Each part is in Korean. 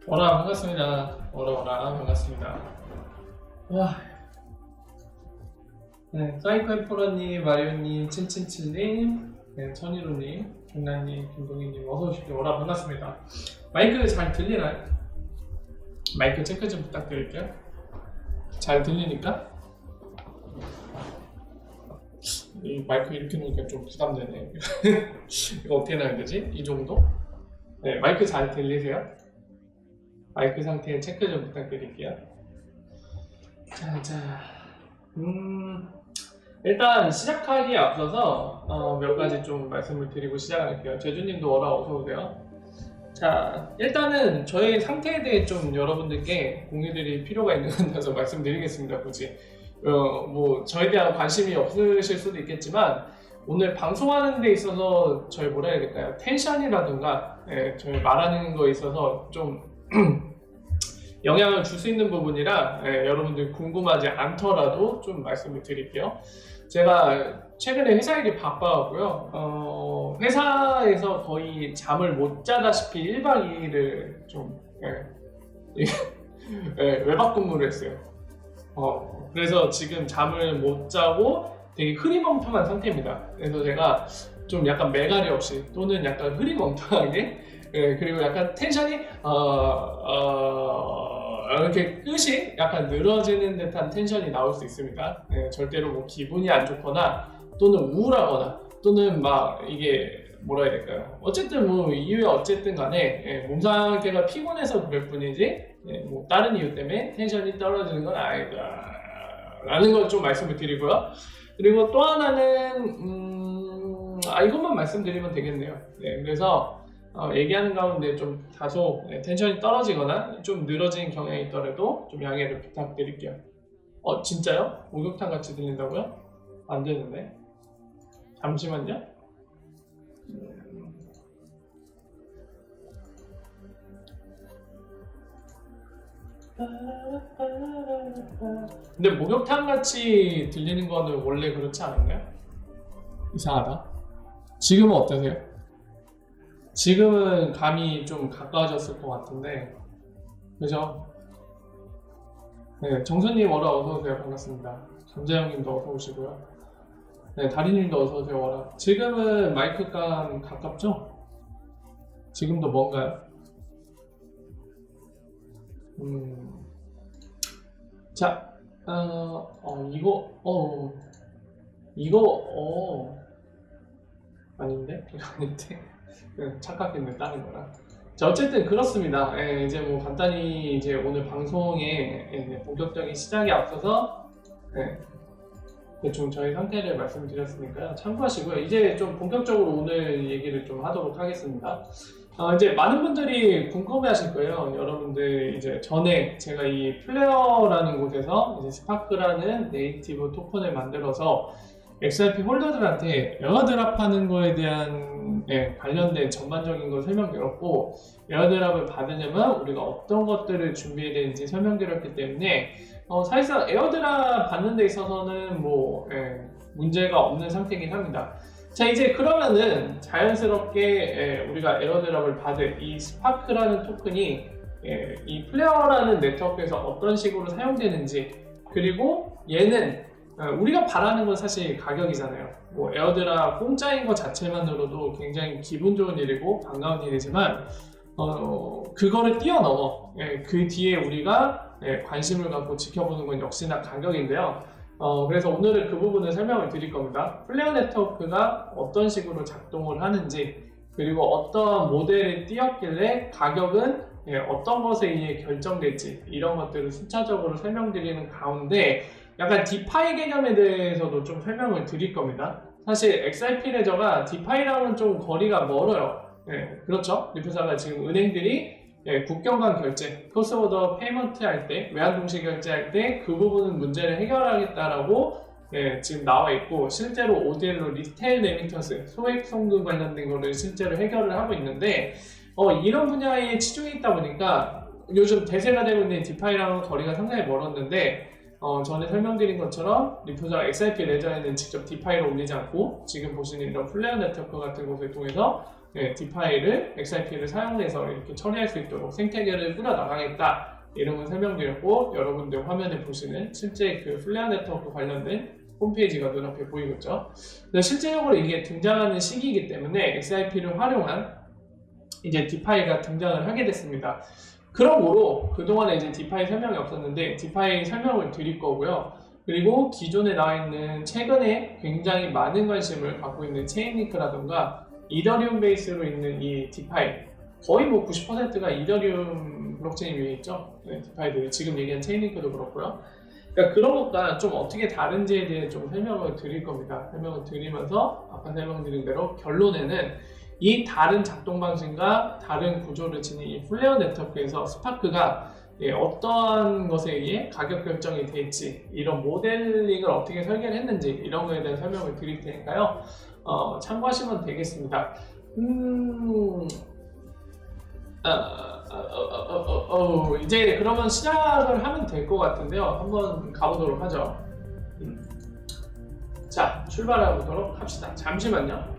오라 반갑습니다. 오라 반갑습니다. 와, 네, 사이코엠포러님, 마리오님, 친777님, 네, 천일호님, 김나님, 김동희님 어서 오십시오. 오라 반갑습니다. 마이크 잘 들리나요? 마이크 체크 좀 부탁드릴게요. 잘 들리니까? 이 마이크 이렇게 놓으니까 좀 부담되네. 이거 어떻게 나야 되지? 이 정도? 네, 마이크 잘 들리세요? 마이크 상태 체크 좀 부탁드릴게요. 자, 일단 시작하기에 앞서서 몇 가지 좀 말씀을 드리고 시작할게요. 제주님도 워라 어서 오세요. 자, 일단은 저의 상태에 대해 좀 여러분들께 공유드릴 필요가 있는 것 같아서 말씀드리겠습니다. 굳이 뭐 저에 대한 관심이 없으실 수도 있겠지만 오늘 방송하는 데 있어서 저희 뭐라 해야 될까요? 텐션이라든가 저희 말하는 거에 있어서 좀 영향을 줄 수 있는 부분이라 여러분들 궁금하지 않더라도 좀 말씀을 드릴게요. 제가 최근에 회사 일이 바빠갖고요. 회사에서 거의 잠을 못 자다시피 1박 2일을 좀 외박 근무를 했어요. 그래서 지금 잠을 못 자고 되게 흐리멍텅한 상태입니다. 그래서 제가 좀 약간 매갈이 없이 또는 약간 흐리멍텅하게 그리고 약간 텐션이 이렇게 끝이 약간 늘어지는 듯한 텐션이 나올 수 있습니다. 절대로 뭐 기분이 안 좋거나 또는 우울하거나 또는 막 이게 뭐라 해야 될까요? 어쨌든 뭐 이유에 어쨌든 간에 몸 상태가 피곤해서 그럴 뿐이지 뭐 다른 이유 때문에 텐션이 떨어지는 건 아니다 라는 걸 좀 말씀을 드리고요. 그리고 또 하나는 이것만 말씀드리면 되겠네요. 그래서 얘기하는 가운데 좀 다소 텐션이 떨어지거나 좀 늘어지는 경향이 있더라도 좀 양해를 부탁드릴게요. 진짜요? 목욕탕 같이 들린다고요? 안 되는데. 잠시만요. 근데 목욕탕 같이 들리는 거는 원래 그렇지 않은가요? 이상하다. 지금은 어떠세요? 지금은 감이 좀 가까워졌을 것 같은데, 그죠? 네, 정선님 워라 어서오세요. 반갑습니다. 감자형님도 어서오시고요. 네, 다리님도 어서오세요. 워라. 지금은 마이크감 가깝죠? 지금도 뭔가요? 자, 아닌데? 이거 아닌데? 착각했네, 다른 거라. 자, 어쨌든 그렇습니다. 이제 뭐 간단히 이제 오늘 방송의 본격적인 시작에 앞서서 대충 저희 상태를 말씀드렸으니까요. 참고하시고요. 이제 좀 본격적으로 오늘 얘기를 좀 하도록 하겠습니다. 이제 많은 분들이 궁금해 하실 거예요. 여러분들 이제 전에 제가 이 플레어라는 곳에서 이제 스파크라는 네이티브 토큰을 만들어서 XRP 홀더들한테 에어드랍 하는 거에 대한 관련된 전반적인 걸 설명드렸고, 에어드랍을 받으려면 우리가 어떤 것들을 준비해야 되는지 설명드렸기 때문에 사실상 에어드랍 받는 데 있어서는 뭐 문제가 없는 상태이긴 합니다. 자, 이제 그러면은 자연스럽게 우리가 에어드랍을 받을 이 스파크라는 토큰이 이 플레어라는 네트워크에서 어떤 식으로 사용되는지, 그리고 얘는 우리가 바라는 건 사실 가격이잖아요. 뭐 에어드랍 공짜인 것 자체만으로도 굉장히 기분 좋은 일이고 반가운 일이지만 그거를 뛰어넘어 그 뒤에 우리가 관심을 갖고 지켜보는 건 역시나 가격인데요. 그래서 오늘은 그 부분을 설명을 드릴 겁니다. 플레어 네트워크가 어떤 식으로 작동을 하는지, 그리고 어떤 모델을 띄었길래 가격은 어떤 것에 의해 결정될지, 이런 것들을 순차적으로 설명드리는 가운데 약간 디파이 개념에 대해서도 좀 설명을 드릴 겁니다. 사실 XRP 레저가 디파이랑은 좀 거리가 멀어요. 그렇죠? 리프사가 지금 은행들이 국경 간 결제, 크로스보더 페이먼트 할 때, 외환동시 결제할 때 그 부분은 문제를 해결하겠다라고 지금 나와 있고, 실제로 ODL로 리테일 레미턴스, 소액 송금 관련된 거를 실제로 해결을 하고 있는데 이런 분야에 치중해 있다 보니까 요즘 대세가 되고 있는 디파이랑은 거리가 상당히 멀었는데 전에 설명드린 것처럼 리프사 XRP 레저에는 직접 디파이를 올리지 않고 지금 보시는 이런 플레어 네트워크 같은 곳을 통해서 디파이를 XIP를 사용해서 이렇게 처리할 수 있도록 생태계를 꾸려 나가겠다 이런 걸 설명드렸고, 여러분들 화면에 보시는 실제 그 플레어 네트워크 관련된 홈페이지가 눈앞에 보이겠죠. 실제적으로 이게 등장하는 시기이기 때문에 XIP를 활용한 이제 디파이가 등장을 하게 됐습니다. 그러므로 그동안에 이제 디파이 설명이 없었는데 디파이 설명을 드릴 거고요. 그리고 기존에 나와 있는 최근에 굉장히 많은 관심을 갖고 있는 체인링크라던가 이더리움 베이스로 있는 이 디파이, 거의 뭐 90%가 이더리움 블록체인 위에 있죠. 디파이들이 지금 얘기한 체인링크도 그렇고요. 그러니까 그런 것과 좀 어떻게 다른지에 대해 좀 설명을 드릴 겁니다. 설명을 드리면서 아까 설명드린 대로 결론에는 이 다른 작동 방식과 다른 구조를 지닌 이 플레어 네트워크에서 스파크가 어떠한 것에 의해 가격 결정이 될지, 이런 모델링을 어떻게 설계를 했는지 이런 거에 대한 설명을 드릴 테니까요. 참고하시면 되겠습니다. 이제 그러면 시작을 하면 될 것 같은데요. 한번 가보도록 하죠. 자, 출발해 보도록 합시다. 잠시만요.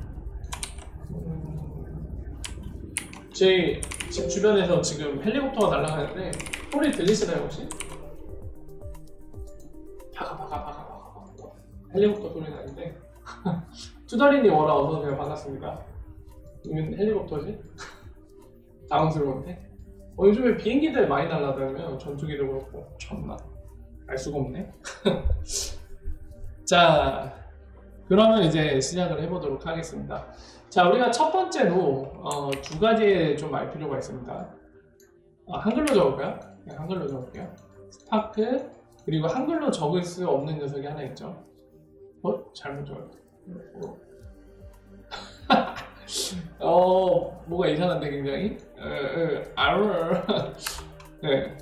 제 집 주변에서 지금 헬리콥터가 날아가는데 소리 들리시나요 혹시? 바가 헬리콥터 소리 나는데 투덜이님 워라 어서오세요. 반갑습니다. 이건 헬리콥터지? 당황스러운데? 요즘에 비행기들 많이 날아다니면 전투기도 그렇고 참나 알 수가 없네. 자, 그러면 이제 시작을 해보도록 하겠습니다. 자, 우리가 첫 번째로 두 가지에 좀 알 필요가 있습니다. 한글로 적을까요? 네, 한글로 적을게요. 스파크, 그리고 한글로 적을 수 없는 녀석이 하나 있죠. 잘못 적었다. 뭐가 이상한데 굉장히? 네,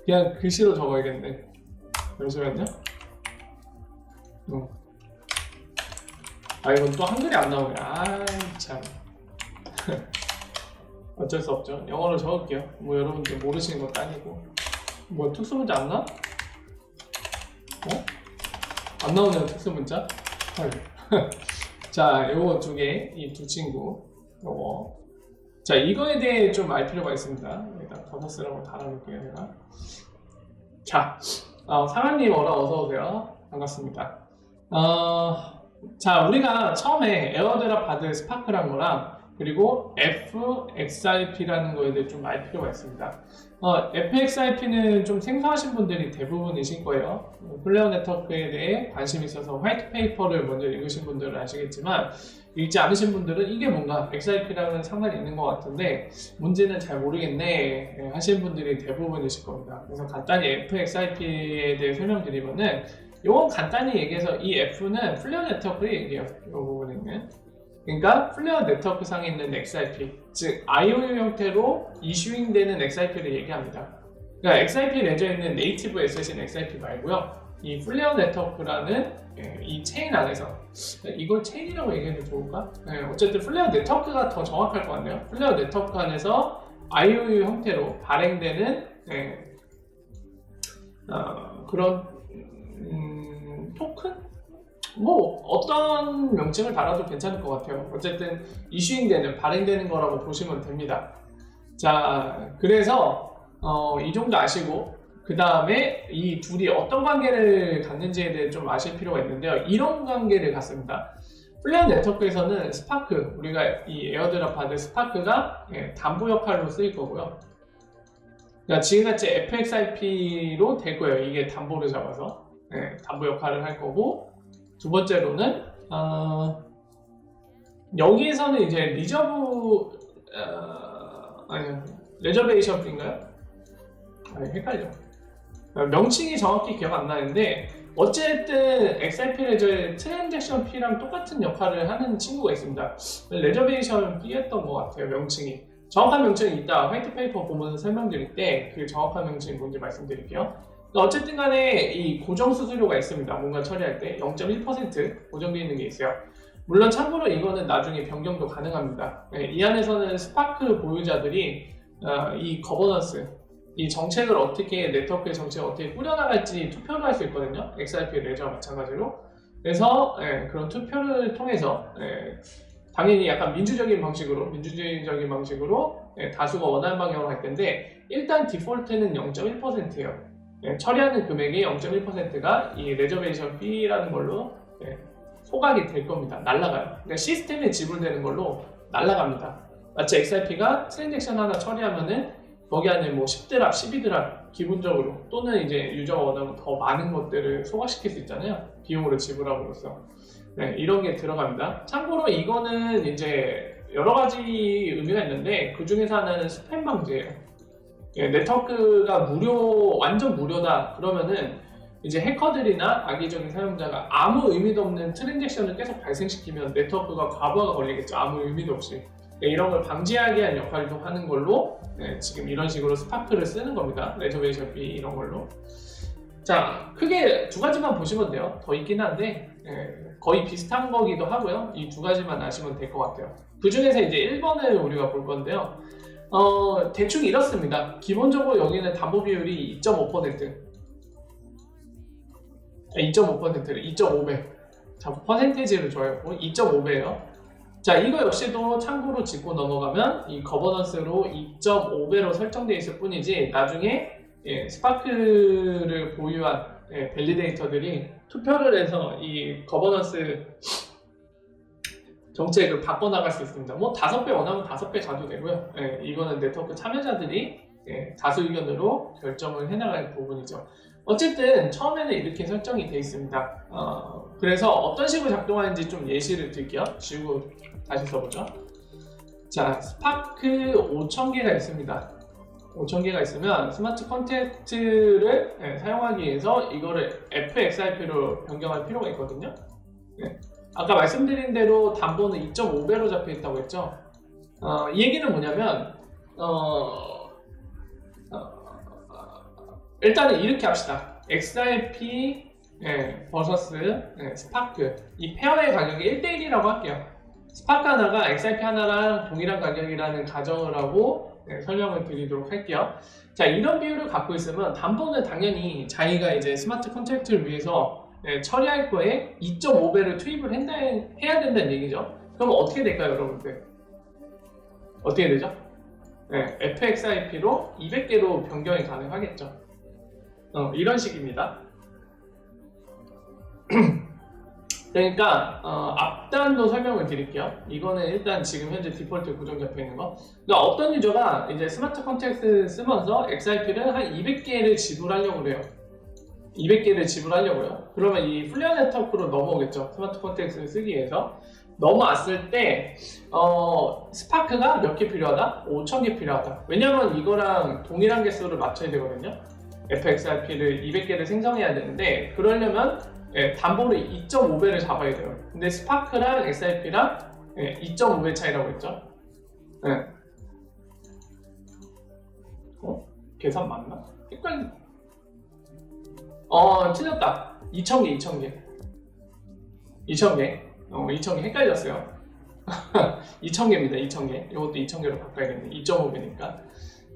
그냥 글씨로 적어야겠네. 잠시만요. 이건 또 한글이 안 나오네. 참. 어쩔 수 없죠. 영어로 적을게요. 뭐 여러분들 모르시는 것도 아니고. 뭐 특수문자 안 나? 안 나오네요, 특수문자? 자, 요거 두 개, 이 두 친구. 요거. 자, 이거에 대해 좀 알 필요가 있습니다. 일단 버섯이라고 달아놓을게요, 제가. 자, 상한님 어서오세요. 반갑습니다. 자, 우리가 처음에 에어드랍 받을 스파크란 거랑 그리고 FXIP라는 거에 대해 좀 알 필요가 있습니다. FXIP는 좀 생소하신 분들이 대부분이실 거예요. 플레어 네트워크에 대해 관심이 있어서 화이트 페이퍼를 먼저 읽으신 분들은 아시겠지만, 읽지 않으신 분들은 이게 뭔가 XIP랑은 상관이 있는 것 같은데 문제는 잘 모르겠네 하시는 분들이 대부분이실 겁니다. 그래서 간단히 FXIP에 대해 설명드리면은, 이건 간단히 얘기해서 이 F는 플레어 네트워크를 얘기해요. 이 부분에 있는. 그러니까 플레어 네트워크 상에 있는 XIP, 즉 IOU 형태로 이슈잉 되는 XIP를 얘기합니다. 그러니까 XIP 레저에 있는 네이티브 SS인 XIP 말고요. 이 플레어 네트워크라는 이 체인 안에서, 이걸 체인이라고 얘기해도 좋을까? 어쨌든 플레어 네트워크가 더 정확할 것 같네요. 플레어 네트워크 안에서 IOU 형태로 발행되는 그런 토큰? 뭐 어떤 명칭을 달아도 괜찮을 것 같아요. 어쨌든 이슈잉되는, 발행되는 거라고 보시면 됩니다. 자, 그래서 이 정도 아시고 그 다음에 이 둘이 어떤 관계를 갖는지에 대해 좀 아실 필요가 있는데요. 이런 관계를 갖습니다. 플레어 네트워크에서는 스파크, 우리가 이 에어드랍 받을 스파크가 담보 역할로 쓰일 거고요. 그러니까 지금같이 FXIP로 될 거예요. 이게 담보를 잡아서 담보 역할을 할 거고, 두 번째로는 여기에서는 이제 레저베이션 피인가요? 헷갈려. 명칭이 정확히 기억 안 나는데 어쨌든 XIP 레저의 트랜잭션 피랑 똑같은 역할을 하는 친구가 있습니다. 레저베이션 피였던 것 같아요, 명칭이. 정확한 명칭이 이따 화이트 페이퍼 보면서 설명드릴 때 그 정확한 명칭이 뭔지 말씀드릴게요. 어쨌든 간에 이 고정 수수료가 있습니다. 뭔가 처리할 때 0.1% 고정되어 있는 게 있어요. 물론 참고로 이거는 나중에 변경도 가능합니다. 이 안에서는 스파크 보유자들이 이 거버넌스, 이 정책을 어떻게, 네트워크의 정책을 어떻게 꾸려나갈지 투표를 할 수 있거든요. XIP 레저와 마찬가지로. 그래서 그런 투표를 통해서 당연히 약간 민주적인 방식으로 다수가 원하는 방향으로 갈 텐데 일단 디폴트는 0.1%예요. 처리하는 금액의 0.1%가 이 레저베이션 B라는 걸로 소각이 될 겁니다. 날라가요. 그러니까 시스템에 지불되는 걸로 날라갑니다. 마치 XRP가 트랜잭션 하나 처리하면은 거기 안에 뭐 10드랍, 12드랍 기본적으로 또는 이제 유저가 원하면 더 많은 것들을 소각시킬 수 있잖아요. 비용으로 지불함으로써. 이런 게 들어갑니다. 참고로 이거는 이제 여러 가지 의미가 있는데 그 중에서 하나는 스팸 방지예요. 네트워크가 완전 무료다 그러면은 이제 해커들이나 악의적인 사용자가 아무 의미도 없는 트랜잭션을 계속 발생시키면 네트워크가 과부하가 걸리겠죠. 아무 의미도 없이. 이런 걸 방지하게 한 역할도 하는 걸로 지금 이런 식으로 스파크를 쓰는 겁니다. 레저베이션 B 이런 걸로. 자, 크게 두 가지만 보시면 돼요. 더 있긴 한데 거의 비슷한 거기도 하고요. 이 두 가지만 아시면 될 것 같아요. 그 중에서 이제 1번을 우리가 볼 건데요. 대충 이렇습니다. 기본적으로 여기는 담보 비율이 2.5%. 2.5%를 2.5배. 자, 퍼센테이지를 줘요. 2.5배예요. 자, 이거 역시도 참고로 짚고 넘어가면 이 거버넌스로 2.5배로 설정되어 있을 뿐이지 나중에 스파크를 보유한 밸리데이터들이 투표를 해서 이 거버넌스 정책을 바꿔나갈 수 있습니다. 뭐 5배 원하면 5배 가도 되고요. 이거는 네트워크 참여자들이 다수 의견으로 결정을 해나갈 부분이죠. 어쨌든 처음에는 이렇게 설정이 되어 있습니다. 그래서 어떤 식으로 작동하는지 좀 예시를 들게요. 지우고 다시 써보죠. 자, 스파크 5,000개가 있습니다. 5,000개가 있으면 스마트 컨택트를 사용하기 위해서 이거를 FXRP로 변경할 필요가 있거든요. 아까 말씀드린 대로 담보는 2.5배로 잡혀 있다고 했죠. 이 얘기는 뭐냐면 일단은 이렇게 합시다. XRP vs 스파크 이 페어의 가격이 1대1이라고 할게요. 스파크 하나가 XRP 하나랑 동일한 가격이라는 가정을 하고 설명을 드리도록 할게요. 자, 이런 비율을 갖고 있으면 담보는 당연히 자기가 이제 스마트 컨트랙트를 위해서 처리할 거에 2.5배를 투입을 해야 된다는 얘기죠. 그럼 어떻게 될까요, 여러분들? 어떻게 되죠? FXIP로 200개로 변경이 가능하겠죠. 이런 식입니다. 그러니까 앞단도 설명을 드릴게요. 이거는 일단 지금 현재 디폴트 고정 잡혀 있는 거. 그러니까 어떤 유저가 이제 스마트 컨택트 쓰면서 XRP를 한 200개를 지불하려고 그래요. 200개를 지불하려고요. 그러면 이 플레어 네트워크로 넘어오겠죠. 스마트 컨택트를 쓰기 위해서. 넘어왔을 때 스파크가 몇 개 필요하다? 5,000개 필요하다. 왜냐면 이거랑 동일한 개수를 맞춰야 되거든요. FXRP를 200개를 생성해야 되는데 그러려면 담보를 2.5배를 잡아야 돼요. 근데 스파크랑 XRP랑 2.5배 차이라고 했죠. 계산 맞나? 헷갈리. 틀렸다. 2,000개. 2,000개 헷갈렸어요. 2,000개입니다. 2,000개. 이것도 2,000개로 바꿔야겠네. 2.5배니까.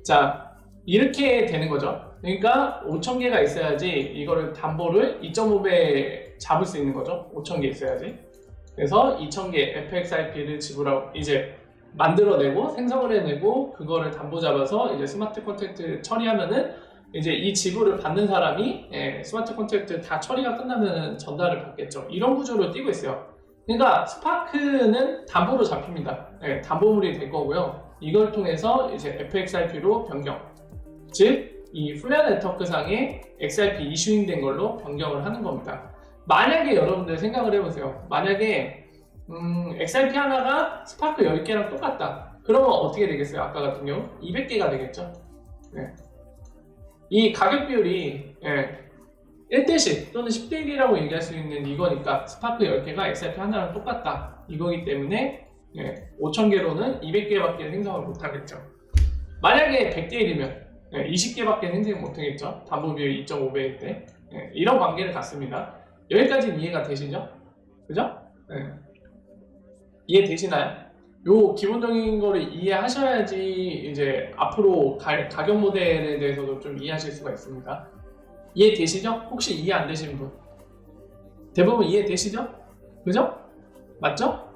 자, 이렇게 되는 거죠. 그러니까 5,000개가 있어야지 이거를 담보를 2.5배 잡을 수 있는 거죠. 5,000개 있어야지. 그래서 2,000개 FXIP를 지불하고 이제 만들어내고 생성을 해내고 그거를 담보 잡아서 이제 스마트 컨택트 처리하면은 이제 이 지불을 받는 사람이 스마트 컨택트 다 처리가 끝나면 전달을 받겠죠. 이런 구조로 띄고 있어요. 그러니까 스파크는 담보로 잡힙니다. 담보물이 될 거고요. 이걸 통해서 이제 FXIP로 변경. 즉, 이 플레어 네트워크 상에 XRP 이슈잉된 걸로 변경을 하는 겁니다. 만약에 여러분들 생각을 해보세요. 만약에 XRP 하나가 스파크 10개랑 똑같다. 그러면 어떻게 되겠어요? 아까 같은 경우 200개가 되겠죠. 이 가격 비율이 1대10 또는 10대1이라고 얘기할 수 있는 이거니까 스파크 10개가 XRP 하나랑 똑같다. 이거기 때문에 5,000개로는 200개밖에 생성을 못하겠죠. 만약에 100대 1이면 20개밖에 생성 못하겠죠. 담보 비율 2.5배일 때. 이런 관계를 갖습니다. 여기까지는 이해가 되시죠? 그죠? 이해되시나요? 요 기본적인 거를 이해하셔야지 이제 앞으로 가격 모델에 대해서도 좀 이해하실 수가 있습니다. 이해되시죠? 혹시 이해 안 되시는 분? 대부분 이해되시죠? 그죠? 맞죠?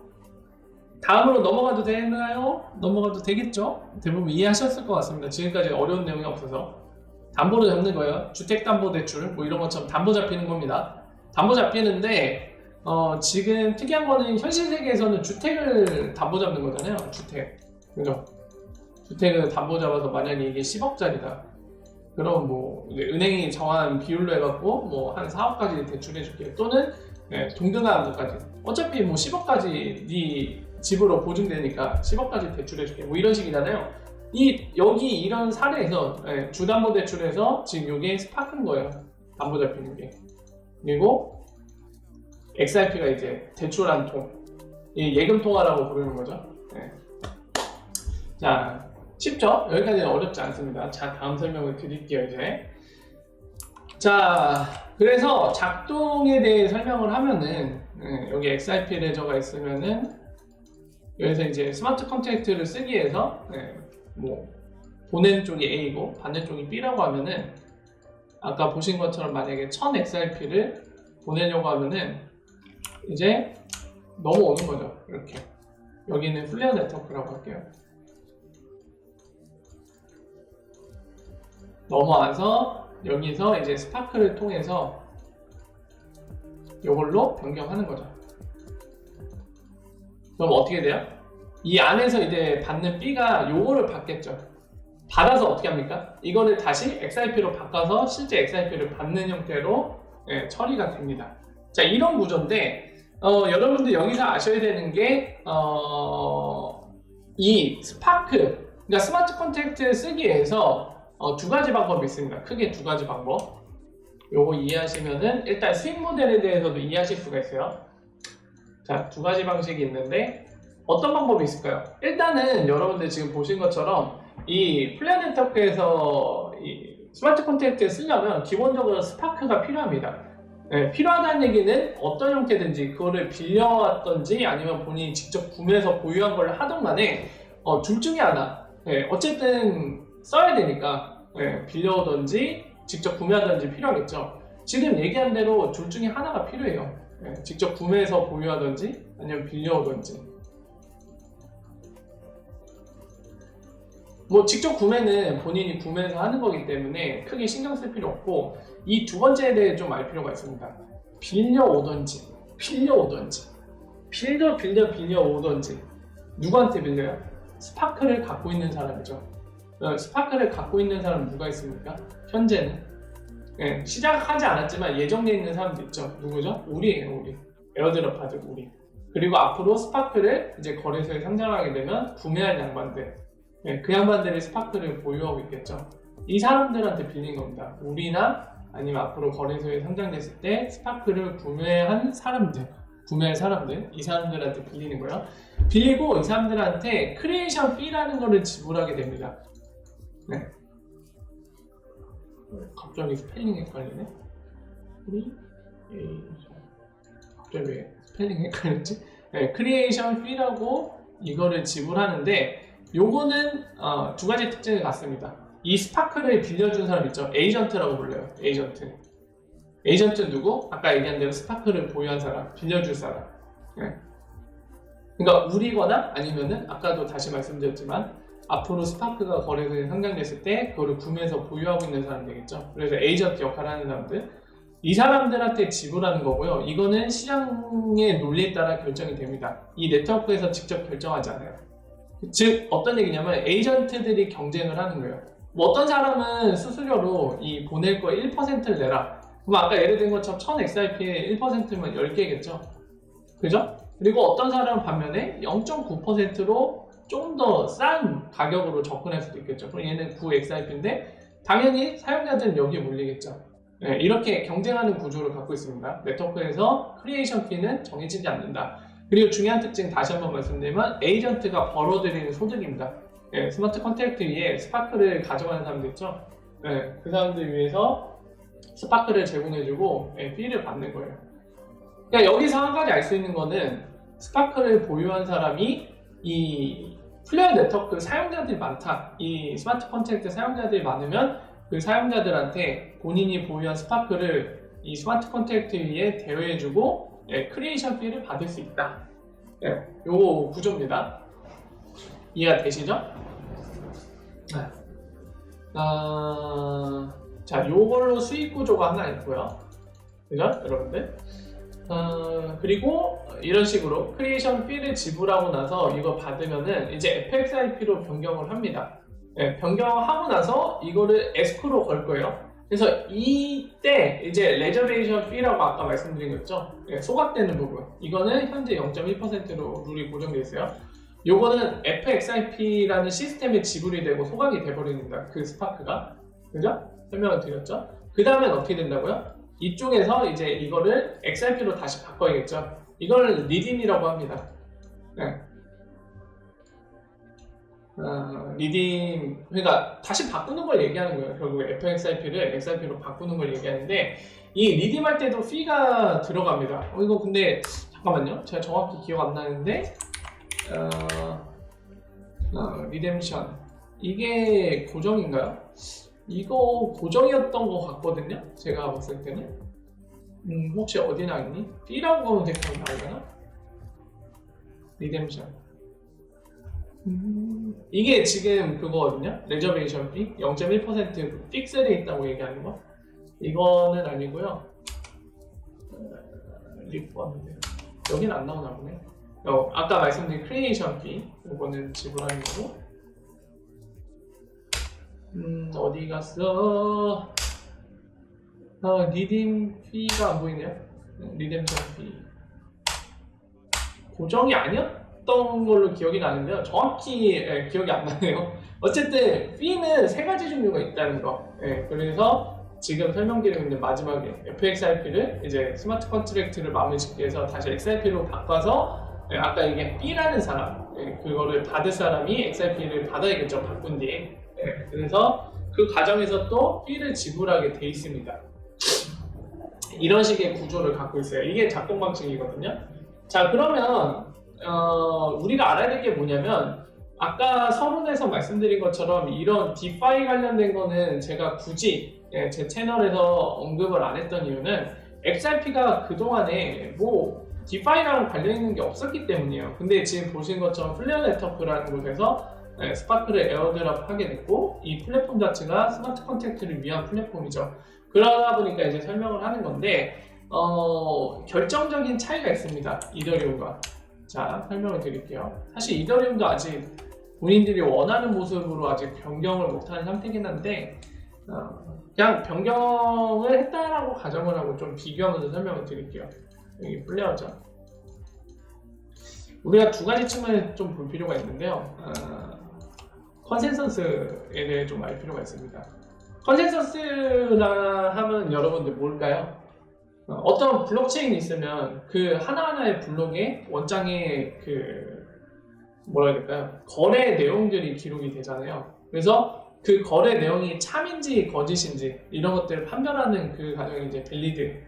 다음으로 넘어가도 되나요? 넘어가도 되겠죠? 대부분 이해하셨을 것 같습니다. 지금까지 어려운 내용이 없어서. 담보로 잡는 거예요. 주택담보대출 뭐 이런 것처럼 담보 잡히는 겁니다. 담보 잡히는데 지금 특이한 거는 현실 세계에서는 주택을 담보 잡는 거잖아요. 주택. 그죠? 주택을 담보 잡아서 만약에 이게 10억짜리다. 그럼 뭐 은행이 정한 비율로 해갖고 뭐 한 4억까지 대출해 줄게요. 또는 동등한 것까지. 어차피 뭐 10억까지 네 집으로 보증되니까 10억까지 대출해 줄게. 뭐 이런 식이잖아요. 여기 이런 사례에서 주담보대출에서 지금 이게 스파크인 거예요. 담보 잡히는 게. 그리고 XRP가 이제 대출한 통, 이 예금통화라고 부르는 거죠. 자, 쉽죠? 여기까지는 어렵지 않습니다. 자, 다음 설명을 드릴게요, 이제. 자, 그래서 작동에 대해 설명을 하면은, 여기 XRP 레저가 있으면은, 여기서 이제 스마트 컨트랙트를 쓰기 위해서, 뭐, 보낸 쪽이 A고, 받는 쪽이 B라고 하면은, 아까 보신 것처럼 만약에 1000 XRP를 보내려고 하면은, 이제 넘어오는 거죠. 이렇게. 여기는 플레어 네트워크라고 할게요. 넘어와서 여기서 이제 스파크를 통해서 이걸로 변경하는 거죠. 그럼 어떻게 돼요? 이 안에서 이제 받는 B가 요거를 받겠죠. 받아서 어떻게 합니까? 이거를 다시 XRP로 바꿔서 실제 XRP를 받는 형태로 처리가 됩니다. 자, 이런 구조인데 여러분들 여기서 아셔야 되는 게 이 스파크, 그러니까 스마트 컨트랙트를 쓰기 위해서 두 가지 방법이 있습니다. 크게 두 가지 방법. 요거 이해하시면은 일단 수익 모델에 대해서도 이해하실 수가 있어요. 자, 두 가지 방식이 있는데 어떤 방법이 있을까요? 일단은 여러분들 지금 보신 것처럼 이 플레어 네트워크에서 이 스마트 컨트랙트를 쓰려면 기본적으로 스파크가 필요합니다. 필요하다는 얘기는 어떤 형태든지 그거를 빌려왔던지 아니면 본인이 직접 구매해서 보유한 걸 하던 간에 둘 중에 하나. 어쨌든 써야 되니까 빌려오던지 직접 구매하던지 필요하겠죠. 지금 얘기한 대로 둘 중에 하나가 필요해요. 직접 구매해서 보유하던지 아니면 빌려오던지. 뭐 직접 구매는 본인이 구매해서 하는 거기 때문에 크게 신경 쓸 필요 없고, 이 두 번째에 대해 좀 알 필요가 있습니다. 빌려오던지 빌려오던지 누구한테 빌려요? 스파크를 갖고 있는 사람이죠. 스파크를 갖고 있는 사람은 누가 있습니까? 현재는 시작하지 않았지만 예정되어 있는 사람도 있죠. 누구죠? 우리예요. 우리. 에어드롭 하죠. 우리. 그리고 앞으로 스파크를 이제 거래소에 상장하게 되면 구매할 양반들, 그 양반들이 스파크를 보유하고 있겠죠. 이 사람들한테 빌린 겁니다. 우리나 아니면 앞으로 거래소에 상장됐을 때 스파크를 구매할 사람들, 이 사람들한테 빌리는 거예요. 빌리고 이 사람들한테 크리에이션 피라는 거를 지불하게 됩니다. 갑자기 스펠링 헷갈리네. 갑자기 왜 스펠링 헷갈렸지? 크리에이션 피라고 이거를 지불하는데, 요거는 두 가지 특징을 갖습니다. 이 스파크를 빌려준 사람 있죠? 에이전트라고 불러요. 에이전트 누구? 아까 얘기한 대로 스파크를 보유한 사람, 빌려줄 사람. 그러니까 우리거나 아니면은 아까도 다시 말씀드렸지만 앞으로 스파크가 거래소에 상장됐을 때 그거를 구매해서 보유하고 있는 사람 되겠죠. 그래서 에이전트 역할을 하는 사람들, 이 사람들한테 지불하는 거고요. 이거는 시장의 논리에 따라 결정이 됩니다. 이 네트워크에서 직접 결정하지 않아요. 즉 어떤 얘기냐면 에이전트들이 경쟁을 하는 거예요. 뭐 어떤 사람은 수수료로 이 보낼 거 1%를 내라. 그럼 아까 예를 든 것처럼 1000 XRP에 1%면 10개겠죠. 그죠? 그리고 어떤 사람은 반면에 0.9%로 좀 더 싼 가격으로 접근할 수도 있겠죠. 그럼 얘는 9 XRP인데 당연히 사용자들은 여기에 몰리겠죠. 이렇게 경쟁하는 구조를 갖고 있습니다. 네트워크에서 크리에이션 피는 정해지지 않는다. 그리고 중요한 특징 다시 한번 말씀드리면 에이전트가 벌어들이는 소득입니다. 스마트 컨트랙트 위에 스파크를 가져가는 사람들 있죠. 그 사람들 위해서 스파크를 제공해주고 피를 받는 거예요. 그러니까 여기서 한 가지 알 수 있는 거는 스파크를 보유한 사람이 이 플레어 네트워크 사용자들이 많다. 이 스마트 컨트랙트 사용자들이 많으면 그 사용자들한테 본인이 보유한 스파크를 이 스마트 컨트랙트 위에 대여해주고 크리에이션 피를 받을 수 있다. 네, 요 구조입니다. 이해가 되시죠? 네. 자, 요걸로 수익 구조가 하나 있고요. 그죠? 여러분들? 그리고 이런 식으로 크리에이션 피를 지불하고 나서 이거 받으면은 이제 FXIP로 변경을 합니다. 네, 변경하고 나서 이거를 에스크로 걸 거예요. 그래서 이때 이제 레저베이션 피라고 아까 말씀드린 거 있죠? 네, 소각되는 부분. 이거는 현재 0.1%로 룰이 고정되어 있어요. 요거는 FXIP라는 시스템에 지불이 되고 소각이 돼버립니다. 그 스파크가. 그죠? 설명을 드렸죠? 그 다음엔 어떻게 된다고요? 이쪽에서 이제 이거를 XRP로 다시 바꿔야겠죠. 이걸 리딤이라고 합니다. 네. 리딤, 그러니까 다시 바꾸는 걸 얘기하는 거예요. 결국에 FXRP를 XRP로 바꾸는 걸 얘기하는데 이 리딤 할 때도 피가 들어갑니다. 이거 근데 잠깐만요. 제가 정확히 기억 안 나는데 리뎀션 이게 고정인가요? 이거 고정이었던 것 같거든요. 제가 봤을 때는 혹시 어디 나있니? B라고 하면 대충 나오려나? 리뎀션 이게 지금 그거거든요. 레저베이션 피 0.1% 픽셀에 있다고 얘기하는 거 이거는 아니고요. 리포하는데 여긴 안 나오나 보네. 아까 말씀드린 크리에이션 피 이거는 지불하는 거고 어디 갔어? 리딤 피가 안 보이네요. 리뎀션 피 고정이 아니었던 걸로 기억이 나는데요. 정확히 기억이 안 나네요. 어쨌든 피는 세 가지 종류가 있다는 거. 그래서 지금 설명드리고 있는 마지막에 FXRP를 이제 스마트 컨트랙트를 마음을 짓기 위해서 다시 XRP로 바꿔서 아까 이게 B라는 사람 그거를 받을 사람이 XRP를 받아야겠죠. 바꾼 뒤에. 그래서 그 과정에서 또 B를 지불하게 돼 있습니다. 이런 식의 구조를 갖고 있어요. 이게 작동 방식이거든요. 자, 그러면 우리가 알아야 될 게 뭐냐면 아까 서론에서 말씀드린 것처럼 이런 디파이 관련된 거는 제가 굳이 제 채널에서 언급을 안 했던 이유는 XRP가 그동안에 뭐 디파이랑 관련 있는 게 없었기 때문이에요. 근데 지금 보신 것처럼 플레어 네트워크라는 곳에서 스파크를 에어드랍 하게 됐고 이 플랫폼 자체가 스마트 컨택트를 위한 플랫폼이죠. 그러다 보니까 이제 설명을 하는 건데 결정적인 차이가 있습니다. 이더리움과. 자, 설명을 드릴게요. 사실 이더리움도 아직 본인들이 원하는 모습으로 아직 변경을 못하는 상태긴 한데 그냥 변경을 했다라고 가정을 하고 좀 비교하면서 설명을 드릴게요. 여기 플레어죠. 우리가 두 가지 측면을 좀 볼 필요가 있는데요. 컨센서스에 대해 좀 알 필요가 있습니다. 컨센서스라 하면 여러분들 뭘까요? 어떤 블록체인이 있으면 그 하나하나의 블록에 원장의 그 뭐라 해야 될까요? 거래 내용들이 기록이 되잖아요. 그래서 그 거래 내용이 참인지 거짓인지 이런 것들을 판별하는 그 과정이 이제 밸리드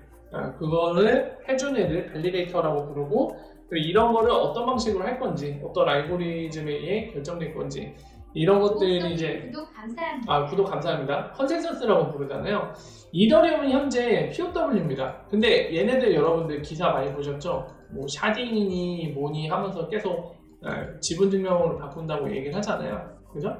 그거를 해준 애들 밸리데이터라고 부르고 그리고 이런 거를 어떤 방식으로 할 건지 어떤 알고리즘에 의해 결정될 건지 이런 것들이 이제 구독 감사합니다. 구독 감사합니다. 컨센서스라고 부르잖아요. 이더리움은 현재 POW입니다. 근데 얘네들 여러분들 기사 많이 보셨죠? 뭐 샤딩이니 뭐니 하면서 계속 지분증명으로 바꾼다고 얘기를 하잖아요. 그죠?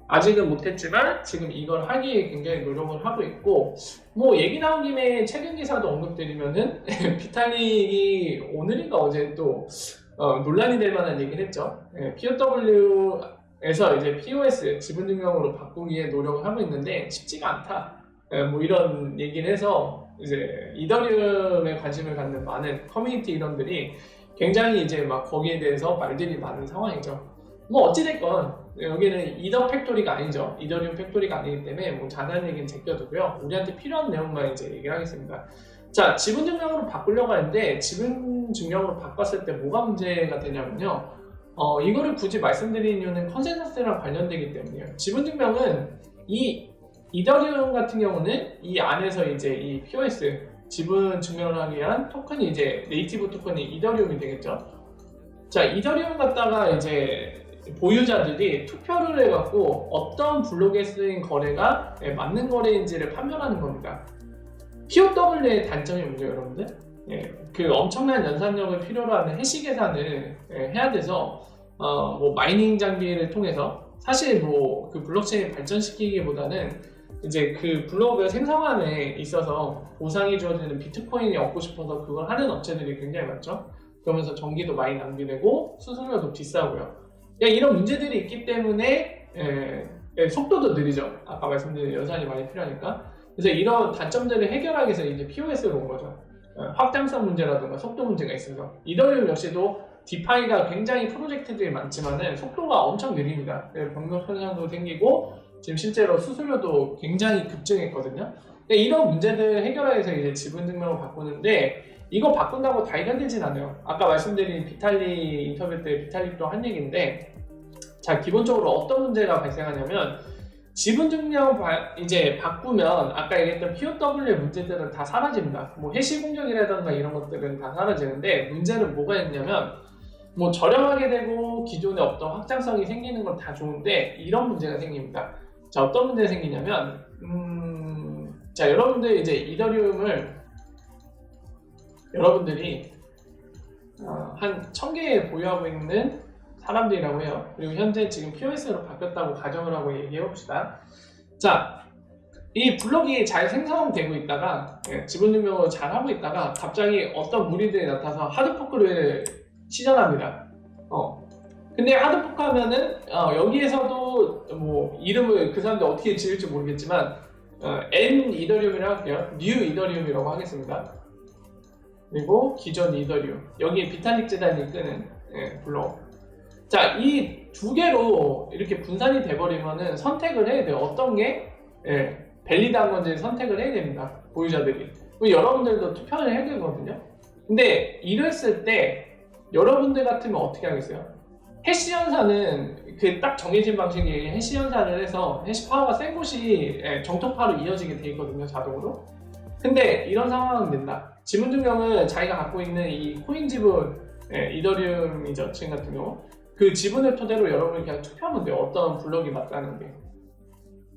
아직은 못했지만 지금 이걸 하기에 굉장히 노력을 하고 있고 뭐 얘기 나온 김에 최근 기사도 언급드리면은 비탈릭이 오늘인가 어제 또 논란이 될 만한 얘기를 했죠. POW에서 이제 POS 지분증명으로 바꾸기 위해 노력을 하고 있는데 쉽지가 않다. 뭐 이런 얘기를 해서 이제 이더리움에 관심을 갖는 많은 커뮤니티 이런들이 굉장히 이제 막 거기에 대해서 말들이 많은 상황이죠. 뭐 어찌됐건 여기는 이더 팩토리가 아니죠. 이더리움 팩토리가 아니기 때문에 뭐 자세한 얘기는 제껴두고요. 우리한테 필요한 내용만 이제 얘기를 하겠습니다. 자, 지분증명으로 바꾸려고 하는데 지분증명으로 바꿨을 때 뭐가 문제가 되냐면요. 이거를 굳이 말씀드리는 이유는 컨센서스랑 관련되기 때문이에요. 지분증명은 이 이더리움 같은 경우는 이 안에서 이제 이 POS 지분 증명을 하기 위한 토큰이 이제 네이티브 토큰이 이더리움이 되겠죠. 자, 이더리움 갖다가 이제 보유자들이 투표를 해갖고 어떤 블록에 쓰인 거래가 맞는 거래인지를 판별하는 겁니다. POW의 단점이 뭐죠, 여러분들? 그 엄청난 연산력을 필요로 하는 해시 계산을 해야 돼서 뭐 마이닝 장비를 통해서 사실 뭐 그 블록체인 발전시키기보다는 이제 그 블록을 생성함에 있어서 보상이 주어지는 비트코인이 얻고 싶어서 그걸 하는 업체들이 굉장히 많죠. 그러면서 전기도 많이 낭비되고 수수료도 비싸고요. 이런 문제들이 있기 때문에 속도도 느리죠. 아까 말씀드린 연산이 많이 필요하니까. 그래서 이런 단점들을 해결하기 위해서 이제 POS로 온 거죠. 확장성 문제라든가 속도 문제가 있어서 이더리움 역시도 디파이가 굉장히 프로젝트들이 많지만은 속도가 엄청 느립니다. 변경 현상도 생기고 지금 실제로 수수료도 굉장히 급증했거든요. 이런 문제들을 해결하기 위해서 이제 지분 증명을 바꾸는데 이거 바꾼다고 다 해결되진 않아요. 아까 말씀드린 비탈릭 인터뷰 때 비탈릭도 한 얘기인데, 자 기본적으로 어떤 문제가 발생하냐면 지분 증명 이제 바꾸면 아까 얘기했던 POW 문제들은 다 사라집니다. 뭐 해시 공정이라든가 이런 것들은 다 사라지는데 문제는 뭐가 있냐면 뭐 저렴하게 되고 기존에 없던 확장성이 생기는 건 다 좋은데 이런 문제가 생깁니다. 자 어떤 문제가 생기냐면 자 여러분들 이제 이더리움을 여러분들이 한 1000개 보유하고 있는 사람들이라고 해요. 그리고 현재 지금 POS로 바뀌었다고 가정을 하고 얘기해 봅시다. 자, 이 블록이 잘 생성되고 있다가 지분 증명을 잘 하고 있다가 갑자기 어떤 무리들이 나타나서 하드포크를 시전합니다. 근데 하드포크 하면은 여기에서도 뭐 이름을 그 사람들 어떻게 지을지 모르겠지만 N 이더리움이라고 할게요. 뉴 이더리움이라고 하겠습니다. 그리고 기존 이더리움, 여기에 비탈릭 재단이 이끄는 블록. 자, 이 두 개로 이렇게 분산이 돼버리면은 선택을 해야 돼요. 어떤 게 밸리드한 건지 선택을 해야 됩니다. 보유자들이. 여러분들도 투표를 해야 되거든요. 근데 이랬을 때 여러분들 같으면 어떻게 하겠어요? 해시 연산은 그 딱 정해진 방식이 해시 연산을 해서 해시 파워가 센 곳이 정토파로 이어지게 돼 있거든요, 자동으로. 근데 이런 상황은 된다. 지분 증명은 자기가 갖고 있는 이 코인 지분, 이더리움이죠, 지금 같은 경우. 그 지분을 토대로 여러분이 그냥 투표하면 돼요. 어떤 블록이 맞다는 게.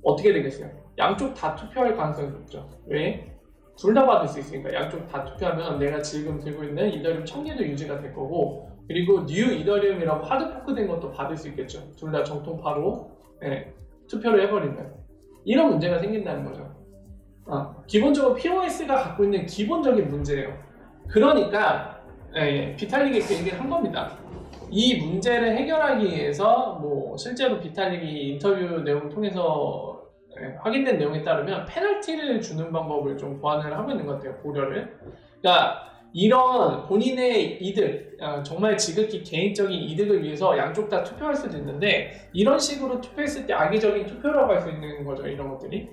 어떻게 되겠어요? 양쪽 다 투표할 가능성이 높죠. 왜? 둘 다 받을 수 있으니까. 양쪽 다 투표하면 내가 지금 들고 있는 이더리움 1000개도 유지가 될 거고, 그리고 뉴 이더리움이라고 하드포크 된 것도 받을 수 있겠죠. 둘 다 정통파로 투표를 해버리면. 이런 문제가 생긴다는 거죠. 기본적으로 POS가 갖고 있는 기본적인 문제예요. 그러니까 비탈릭이 그 얘기를 한 겁니다. 이 문제를 해결하기 위해서 뭐 실제로 비탈릭이 인터뷰 내용을 통해서 확인된 내용에 따르면 페널티를 주는 방법을 좀 고안을 하고 있는 것 같아요. 고려를. 그러니까 이런 본인의 이득, 정말 지극히 개인적인 이득을 위해서 양쪽 다 투표할 수도 있는데 이런 식으로 투표했을 때 악의적인 투표라고 할 수 있는 거죠. 이런 것들이.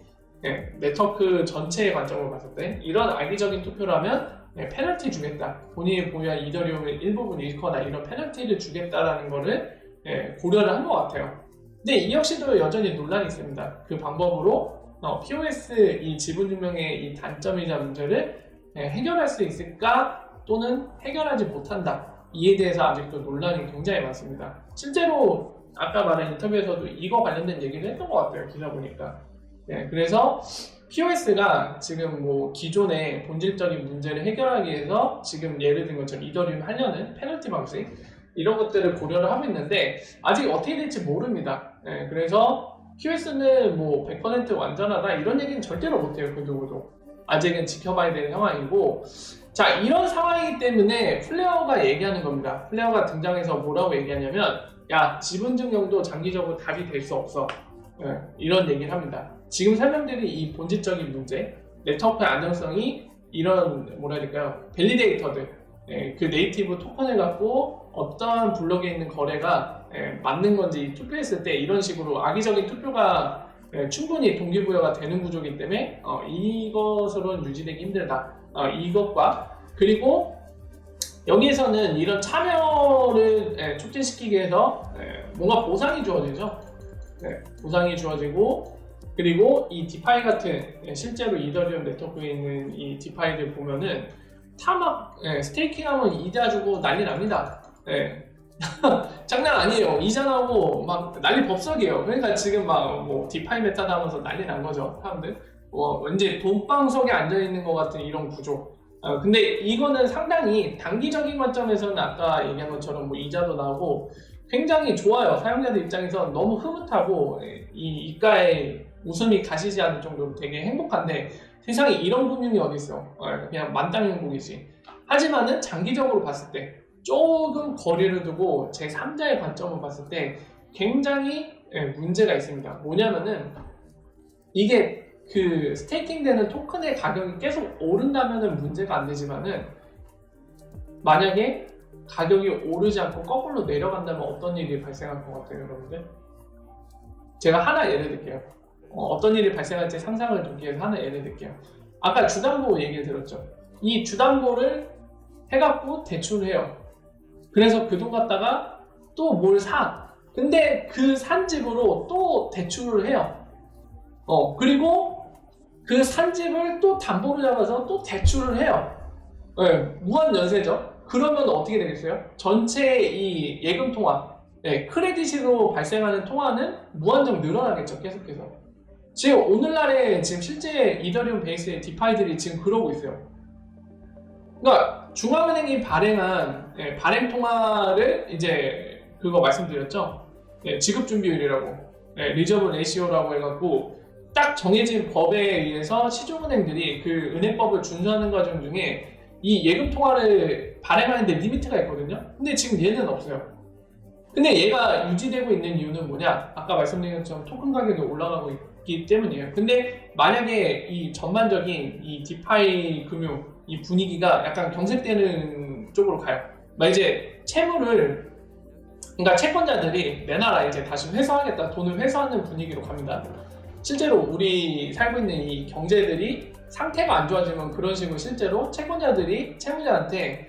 네트워크 전체의 관점으로 봤을 때 이런 악의적인 투표라면 페널티 주겠다. 본인이 보유한 이더리움의 일부분 잃거나 이런 페널티를 주겠다라는 거를 고려를 한 것 같아요. 근데 이 역시도 여전히 논란이 있습니다. 그 방법으로 POS 이 지분 증명의 이 단점이자 문제를 해결할 수 있을까 또는 해결하지 못한다. 이에 대해서 아직도 논란이 굉장히 많습니다. 실제로 아까 말한 인터뷰에서도 이거 관련된 얘기를 했던 것 같아요. 기사 보니까. 그래서 POS가 지금 뭐 기존의 본질적인 문제를 해결하기 위해서 지금 예를 든 것처럼 이더리움 하려는 페널티 방식 이런 것들을 고려를 하고 있는데 아직 어떻게 될지 모릅니다. 그래서 POS는 뭐 100% 완전하다 이런 얘기는 절대로 못해요. 그 누구도. 아직은 지켜봐야 되는 상황이고, 자 이런 상황이기 때문에 플레어가 얘기하는 겁니다. 플레어가 등장해서 뭐라고 얘기하냐면 야 지분 증명도 장기적으로 답이 될 수 없어. 이런 얘기를 합니다. 지금 설명드린 이 본질적인 문제, 네트워크의 안정성이 이런 뭐라 해야 될까요? 밸리데이터들, 그 네이티브 토큰을 갖고 어떠한 블록에 있는 거래가 맞는 건지 투표했을 때 이런 식으로 악의적인 투표가 충분히 동기부여가 되는 구조이기 때문에 이것으로는 유지되기 힘들다. 이것과 그리고 여기에서는 이런 참여를 촉진시키기 위해서 뭔가 보상이 주어지죠. 보상이 주어지고 그리고 이 디파이 같은 실제로 이더리움 네트워크에 있는 이 디파이들 보면은 다 막 스테이킹하면 이자 주고 난리 납니다. 장난 아니에요. 이자 나오고 막 난리 법석이에요. 그러니까 지금 막 뭐 디파이 메타다 하면서 난리 난 거죠. 사람들 왠지 돈방석에 앉아 있는 것 같은 이런 구조. 근데 이거는 상당히 단기적인 관점에서는 아까 얘기한 것처럼 뭐 이자도 나오고 굉장히 좋아요. 사용자들 입장에서 너무 흐뭇하고 이 이가에 웃음이 가시지 않을 정도로 되게 행복한데 세상에 이런 금융이 어디 있어? 그냥 만땅 행복이지. 하지만은 장기적으로 봤을 때 조금 거리를 두고 제 3자의 관점을 봤을 때 굉장히 문제가 있습니다. 뭐냐면은 이게 그 스테이킹되는 토큰의 가격이 계속 오른다면은 문제가 안 되지만은 만약에 가격이 오르지 않고 거꾸로 내려간다면 어떤 일이 발생할 것 같아요, 여러분들? 제가 하나 예를 들게요. 어떤 일이 발생할지 상상을 돕기 위해서 하나 예를 들게요. 아까 주담보 얘기를 들었죠. 이 주담보를 해갖고 대출을 해요. 그래서 그 돈 갖다가 또 뭘 사. 근데 그 산 집으로 또 대출을 해요. 그리고 그 산 집을 또 담보로 잡아서 또 대출을 해요. 무한 연쇄죠. 그러면 어떻게 되겠어요? 전체 이 예금 통화, 크레딧으로 발생하는 통화는 무한정 늘어나겠죠, 계속해서. 지금 오늘날에 지금 실제 이더리움 베이스의 디파이들이 지금 그러고 있어요. 그러니까 중앙은행이 발행한 발행 통화를 이제 그거 말씀드렸죠. 지급 준비율이라고, 리저브 레이시오라고 해갖고 딱 정해진 법에 의해서 시중은행들이 그 은행법을 준수하는 과정 중에 이 예금 통화를 발행하는데 리미트가 있거든요. 근데 지금 얘는 없어요. 근데 얘가 유지되고 있는 이유는 뭐냐? 아까 말씀드린 것처럼 토큰 가격이 올라가고 있기 때문이에요. 근데 만약에 이 전반적인 이 디파이 금융 이 분위기가 약간 경색되는 쪽으로 가요. 이제 채무를, 그러니까 채권자들이 내놔라, 이제 다시 회수하겠다, 돈을 회수하는 분위기로 갑니다. 실제로 우리 살고 있는 이 경제들이 상태가 안 좋아지면 그런 식으로 실제로 채권자들이 채무자한테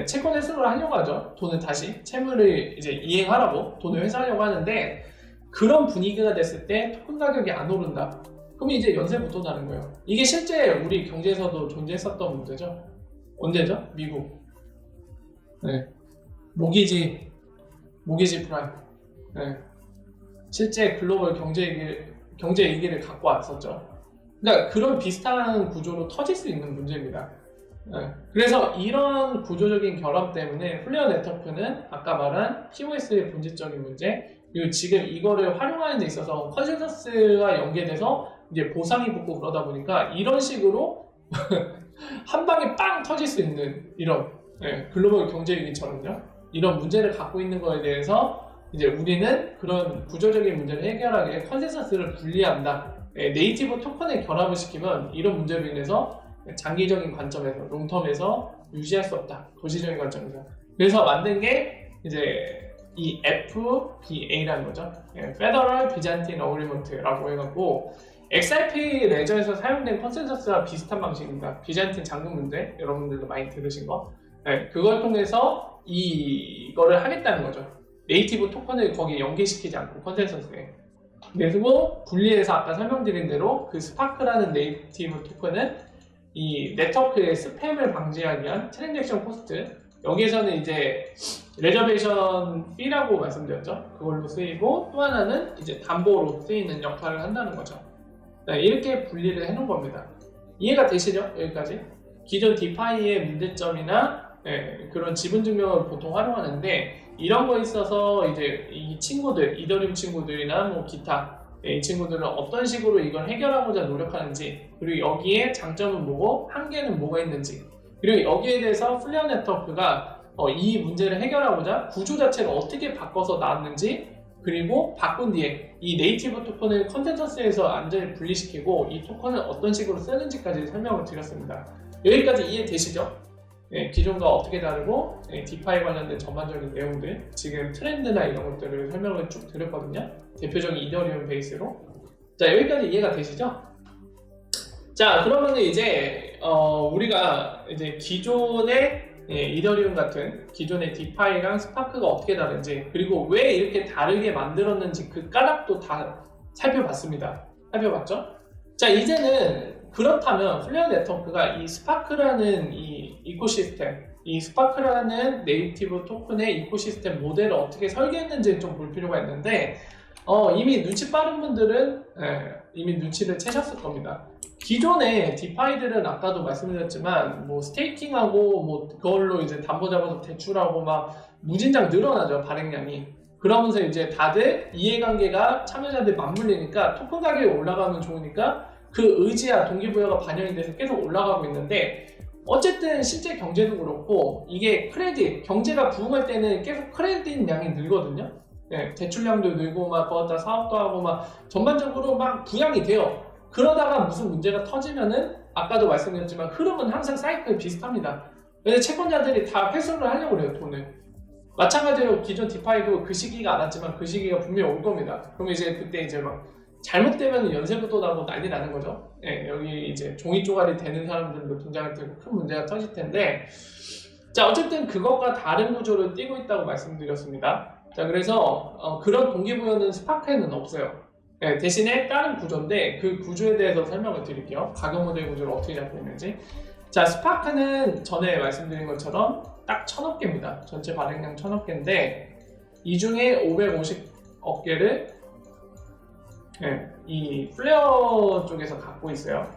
채권 회수를 하려고 하죠. 돈을 다시 채무를 이제 이행하라고 돈을 회수하려고 하는데, 그런 분위기가 됐을 때 토큰 가격이 안 오른다. 그럼 이제 연쇄부터 나는 거예요. 이게 실제 우리 경제에서도 존재했었던 문제죠. 언제죠? 미국. 모기지 프라임. 실제 글로벌 경제 위기를 갖고 왔었죠. 그러니까 그런 비슷한 구조로 터질 수 있는 문제입니다. 그래서 이런 구조적인 결함 때문에 플레어 네트워크는 아까 말한 POS의 본질적인 문제, 그리고 지금 이거를 활용하는 데 있어서 컨센서스와 연계돼서 이제 보상이 붙고 그러다 보니까 이런 식으로 한 방에 빵 터질 수 있는 이런 글로벌 경제 위기처럼요. 이런 문제를 갖고 있는 거에 대해서 이제 우리는 그런 구조적인 문제를 해결하기 위해 컨센서스를 분리한다. 네이티브 토큰에 결합을 시키면 이런 문제로 인해서 장기적인 관점에서, 롱텀에서 유지할 수 없다. 도시적인 관점에서. 그래서 만든 게 이제 이 FBA라는 거죠. Federal Byzantine Agreement라고 해갖고 XRP 레저에서 사용된 컨센서스와 비슷한 방식입니다. 비잔틴 잠금 문제, 여러분들도 많이 들으신 거. 그걸 통해서 이거를 하겠다는 거죠. 네이티브 토큰을 거기에 연계시키지 않고 컨센서스에. 그리고 분리해서 아까 설명드린 대로 그 스파크라는 네이티브 토큰은 이 네트워크의 스팸을 방지하기 위한 트랜잭션 코스트, 여기에서는 이제 레저베이션 피라고 말씀드렸죠. 그걸로 쓰이고, 또 하나는 이제 담보로 쓰이는 역할을 한다는 거죠. 이렇게 분리를 해놓은 겁니다. 이해가 되시죠? 여기까지? 기존 디파이의 문제점이나 그런 지분 증명을 보통 활용하는데, 이런 거에 있어서 이제 이 친구들, 이더리움 친구들이나 뭐 기타 이 친구들은 어떤 식으로 이걸 해결하고자 노력하는지, 그리고 여기에 장점은 뭐고 한계는 뭐가 있는지, 그리고 여기에 대해서 플레어 네트워크가 이 문제를 해결하고자 구조 자체를 어떻게 바꿔서 나왔는지, 그리고 바꾼 뒤에 이 네이티브 토큰을 컨센서스에서 완전히 분리시키고 이 토큰을 어떤 식으로 쓰는지까지 설명을 드렸습니다. 여기까지 이해되시죠? 기존과 어떻게 다르고 디파이 관련된 전반적인 내용들, 지금 트렌드나 이런 것들을 설명을 쭉 드렸거든요. 대표적인 이더리움 베이스로. 자, 여기까지 이해가 되시죠? 자, 그러면 이제 우리가 이제 기존의 이더리움 같은 기존의 디파이랑 스파크가 어떻게 다른지, 그리고 왜 이렇게 다르게 만들었는지 그 까닭도 다 살펴봤습니다. 살펴봤죠? 자, 이제는 그렇다면 플레어 네트워크가 이 스파크라는 이 이코시스템, 이 스파크라는 네이티브 토큰의 이코시스템 모델을 어떻게 설계했는지 좀 볼 필요가 있는데, 이미 눈치 빠른 분들은 이미 눈치를 채셨을 겁니다. 기존의 디파이들은 아까도 말씀드렸지만 뭐 스테이킹하고 뭐 그걸로 이제 담보 잡아서 대출하고 막 무진장 늘어나죠, 발행량이. 그러면서 이제 다들 이해관계가 참여자들 맞물리니까 토큰 가격이 올라가면 좋으니까 그 의지와 동기부여가 반영이 돼서 계속 올라가고 있는데, 어쨌든 실제 경제도 그렇고 이게 크레딧, 경제가 부흥할 때는 계속 크레딧 양이 늘거든요. 네, 대출량도 늘고 막 거기다 사업도 하고 막 전반적으로 막 부양이 돼요. 그러다가 무슨 문제가 터지면은 아까도 말씀드렸지만 흐름은 항상 사이클 비슷합니다. 근데 채권자들이 다 회수를 하려고 그래요, 돈을. 마찬가지로 기존 디파이도 그 시기가 안 왔지만 그 시기가 분명히 올 겁니다. 그럼 이제 그때 이제 막 잘못되면 연쇄부도 나고 난리 나는 거죠. 예, 여기 이제 종이 쪼가리 되는 사람들도 등장할 테고 큰 문제가 터질 텐데, 자, 어쨌든 그것과 다른 구조를 띄고 있다고 말씀드렸습니다. 자, 그래서 그런 동기부여는 스파크에는 없어요. 예, 대신에 다른 구조인데 그 구조에 대해서 설명을 드릴게요. 가격 모델 구조를 어떻게 잡고 있는지. 자, 스파크는 전에 말씀드린 것처럼 딱 1000억 개입니다. 전체 발행량 1000억 개인데 이 중에 550억 개를 이 플레어 쪽에서 갖고 있어요.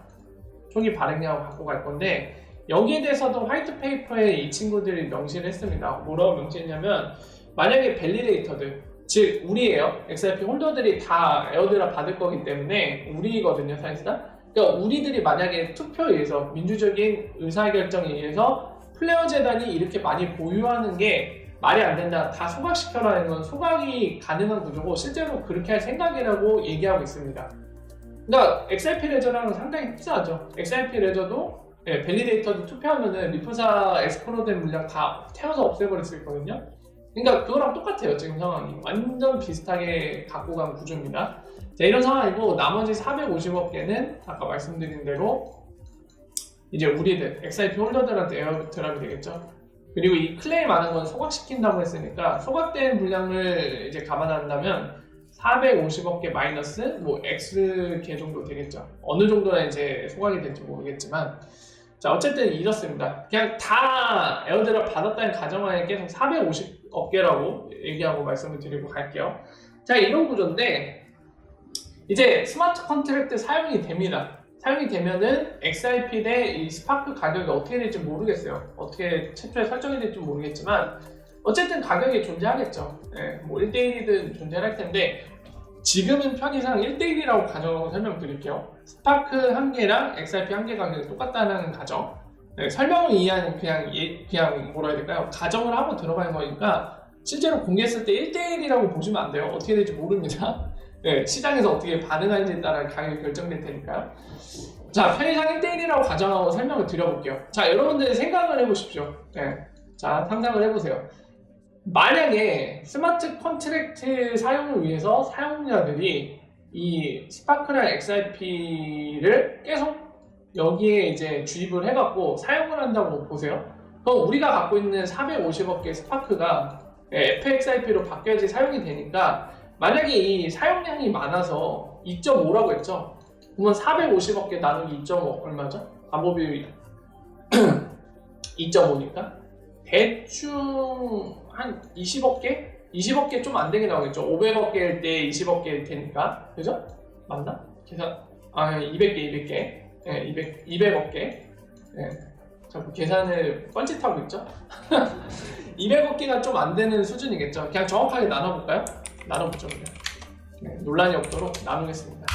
초기 발행량을 갖고 갈 건데, 여기에 대해서도 화이트 페이퍼에 이 친구들이 명시를 했습니다. 뭐라고 명시했냐면, 만약에 밸리데이터들, 즉 우리예요. XRP 홀더들이 다 에어드랍 받을 거기 때문에 우리거든요, 사실상. 그러니까 우리들이 만약에 투표에 의해서, 민주적인 의사결정에 의해서 플레어 재단이 이렇게 많이 보유하는 게 말이 안 된다, 다 소각시켜라는 건 소각이 가능한 구조고 실제로 그렇게 할 생각이라고 얘기하고 있습니다. 그러니까 XRP 레저랑 상당히 비슷하죠. XRP 레저도 밸리데이터도 투표하면은 리프사 에스크로된 물량 다 태워서 없애버릴 수 있거든요. 그러니까 그거랑 똑같아요. 지금 상황이 완전 비슷하게 갖고 간 구조입니다. 자, 이런 상황이고, 나머지 450억 개는 아까 말씀드린 대로 이제 우리들 XRP 홀더들한테 에어드랍이 되겠죠. 그리고 이 클레임 하는 건 소각시킨다고 했으니까 소각된 물량을 이제 감안한다면 450억 개 마이너스 뭐 X 개 정도 되겠죠. 어느 정도나 이제 소각이 될지 모르겠지만, 자, 어쨌든 이렇습니다. 그냥 다 에어드랍 받았다는 가정하에 계속 450억 개라고 얘기하고 말씀을 드리고 갈게요. 자, 이런 구조인데 이제 스마트 컨트랙트 사용이 됩니다. 사용이 되면은 XRP 대 이 스파크 가격이 어떻게 될지 모르겠어요. 어떻게 최초에 설정이 될지 모르겠지만 어쨌든 가격이 존재하겠죠. 예, 뭐 1대1이든 존재할 텐데 지금은 편의상 1대1이라고 가정하고 설명드릴게요. 스파크 한 개랑 XRP 한 개 가격이 똑같다는 가정. 네, 설명을 이해하는 그냥 뭐라 해야 될까요? 가정을 하고 들어가는 거니까 실제로 공개했을 때 1대1이라고 보시면 안 돼요. 어떻게 될지 모릅니다. 네, 시장에서 어떻게 반응하는지에 따라 가격이 결정될 테니까요. 자, 편의상 1대1이라고 가정하고 설명을 드려볼게요. 자, 여러분들 생각을 해보십시오. 네, 자, 상상을 해보세요. 만약에 스마트 컨트랙트 사용을 위해서 사용자들이 이 스파크랑 XRP를 계속 여기에 이제 주입을 해갖고 사용을 한다고 보세요. 그럼 우리가 갖고 있는 450억 개 스파크가 FXRP로 바뀌어야지 사용이 되니까, 만약에 이 사용량이 많아서 2.5라고 했죠. 그러면 450억 개 나누기 2.5 얼마죠? 담보비율이 2.5니까 대충 한 20억 개? 20억 개 좀 안 되게 나오겠죠. 500억 개일 때 20억 개일 테니까. 그죠? 맞나? 계산. 200개. 네, 200억 개. 네. 자꾸 계산을 뻔짓하고 있죠? 200억 개가 좀 안 되는 수준이겠죠. 그냥 정확하게 나눠볼까요? 나눠보죠, 그냥. 네, 논란이 없도록 나누겠습니다.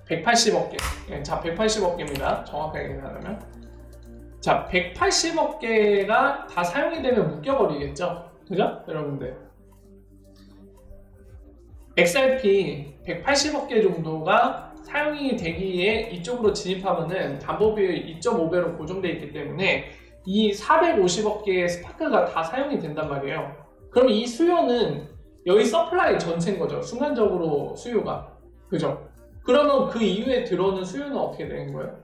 180억 개. 네, 자, 180억 개입니다. 정확하게 계산하면. 자, 180억 개가 다 사용이 되면 묶여버리겠죠? 그죠? 여러분들. XRP 180억 개 정도가 사용이 되기에 이쪽으로 진입하면은 담보비율 2.5배로 고정되어 있기 때문에 이 450억 개의 스파크가 다 사용이 된단 말이에요. 그럼 이 수요는 여기 서플라이 전체인 거죠. 순간적으로 수요가. 그죠? 그러면 그 이후에 들어오는 수요는 어떻게 되는 거예요?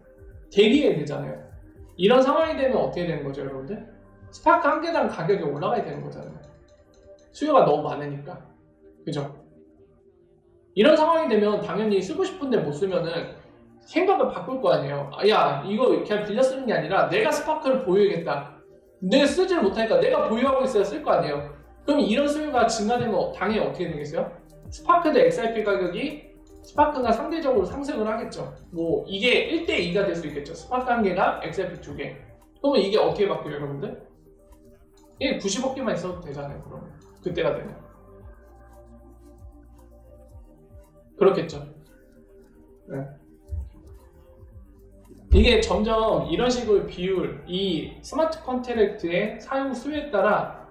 대기해야 되잖아요. 이런 상황이 되면 어떻게 되는 거죠, 여러분들? 스파크 한 개당 가격이 올라가야 되는 거잖아요. 수요가 너무 많으니까. 그죠? 이런 상황이 되면 당연히 쓰고 싶은데 못 쓰면은 생각을 바꿀 거 아니에요. 야, 이거 그냥 빌려 쓰는 게 아니라 내가 스파크를 보유해야겠다. 내가 쓰지를 못하니까 내가 보유하고 있어야 쓸 거 아니에요. 그럼 이런 수요가 증가되면 당연히 어떻게 되겠어요? 스파크 대 XRP 가격이 스파크가 상대적으로 상승을 하겠죠. 뭐 이게 1대2가 될 수 있겠죠. 스파크 한 개가 XRP 2개. 그러면 이게 어떻게 바뀌어요, 여러분들? 이게 90억 개만 있어도 되잖아요, 그러면. 그때가 되면. 그렇겠죠. 네. 이게 점점 이런 식으로 비율, 이 스마트 컨트랙트의 사용 수에 따라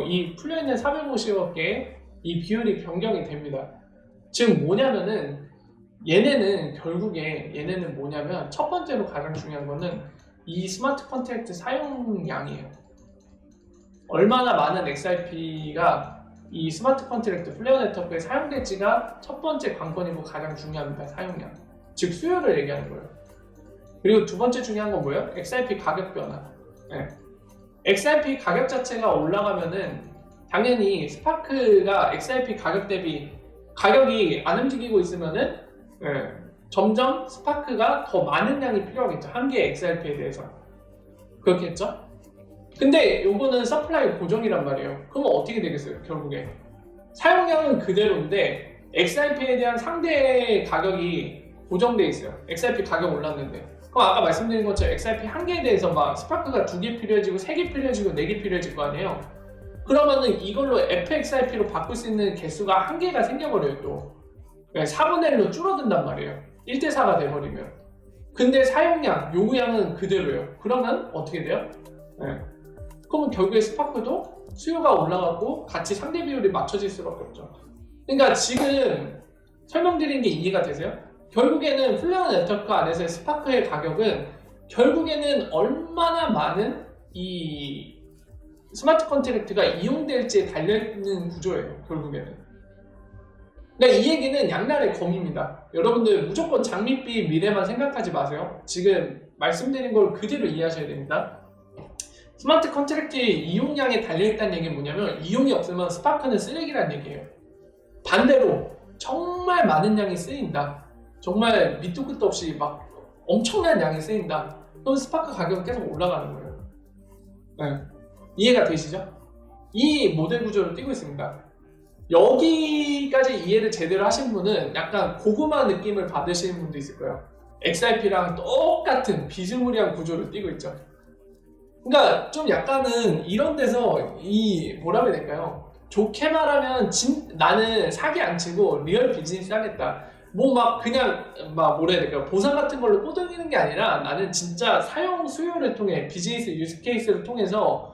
이 풀려있는 450억 개의 이 비율이 변경이 됩니다. 즉 뭐냐면은 얘네는 뭐냐면 첫 번째로 가장 중요한 거는 이 스마트 컨트랙트 사용량이에요. 얼마나 많은 XRP가 이 스마트 컨트랙트 플레어 네트워크에 사용될지가 첫 번째 관건이고 가장 중요합니다. 사용량. 즉 수요를 얘기하는 거예요. 그리고 두 번째 중요한 건 뭐예요? XRP 가격 변화. 네. XRP 가격 자체가 올라가면은 당연히 스파크가 XRP 가격 대비 가격이 안 움직이고 있으면은 점점 스파크가 더 많은 양이 필요하겠죠. 한 개의 XRP에 대해서. 그렇겠죠? 근데 요거는 서플라이 고정이란 말이에요. 그러면 어떻게 되겠어요? 결국에 사용량은 그대로인데 XRP에 대한 상대 가격이 고정돼 있어요. XRP 가격 올랐는데 그럼 아까 말씀드린 것처럼 XRP 한 개에 대해서 막 스파크가 2개 필요해지고 3개 필요해지고 4개 필요해질 거 아니에요. 그러면은 이걸로 FXRP로 바꿀 수 있는 개수가 한 개가 생겨버려요. 또 4분의 1로 줄어든단 말이에요. 1대4가 돼버리면. 근데 사용량, 요구량은 그대로예요. 그러면 어떻게 돼요? 그러면 결국에 스파크도 수요가 올라가고 같이 상대 비율이 맞춰질 수밖에 없죠. 그러니까 지금 설명드린 게 이해가 되세요? 결국에는 플레어 네트워크 안에서의 스파크의 가격은 결국에는 얼마나 많은 이 스마트 컨트랙트가 이용될지에 달려있는 구조예요. 결국에는. 그러니까 이 얘기는 양날의 검입니다. 여러분들 무조건 장밋빛 미래만 생각하지 마세요. 지금 말씀드린 걸 그대로 이해하셔야 됩니다. 스마트 컨트랙트 이용량에 달려있다는 얘기는 뭐냐면 이용이 없으면 스파크는 쓰레기라는 얘기예요. 반대로 정말 많은 양이 쓰인다. 정말 밑도 끝도 없이 막 엄청난 양이 쓰인다. 그럼 스파크 가격은 계속 올라가는 거예요. 네. 이해가 되시죠? 이 모델 구조를 띄고 있습니다. 여기까지 이해를 제대로 하신 분은 약간 고구마 느낌을 받으시는 분도 있을 거예요. XRP랑 똑같은 비스무리한 구조를 띄고 있죠. 그러니까 좀 약간은 이런 데서 이 뭐라고 해야 될까요? 좋게 말하면 나는 사기 안 치고 리얼 비즈니스 하겠다. 뭐 막 그냥 막 뭐라 해야 될까요? 보상 같은 걸로 꼬드기는 게 아니라 나는 진짜 사용 수요를 통해 비즈니스 유스 케이스를 통해서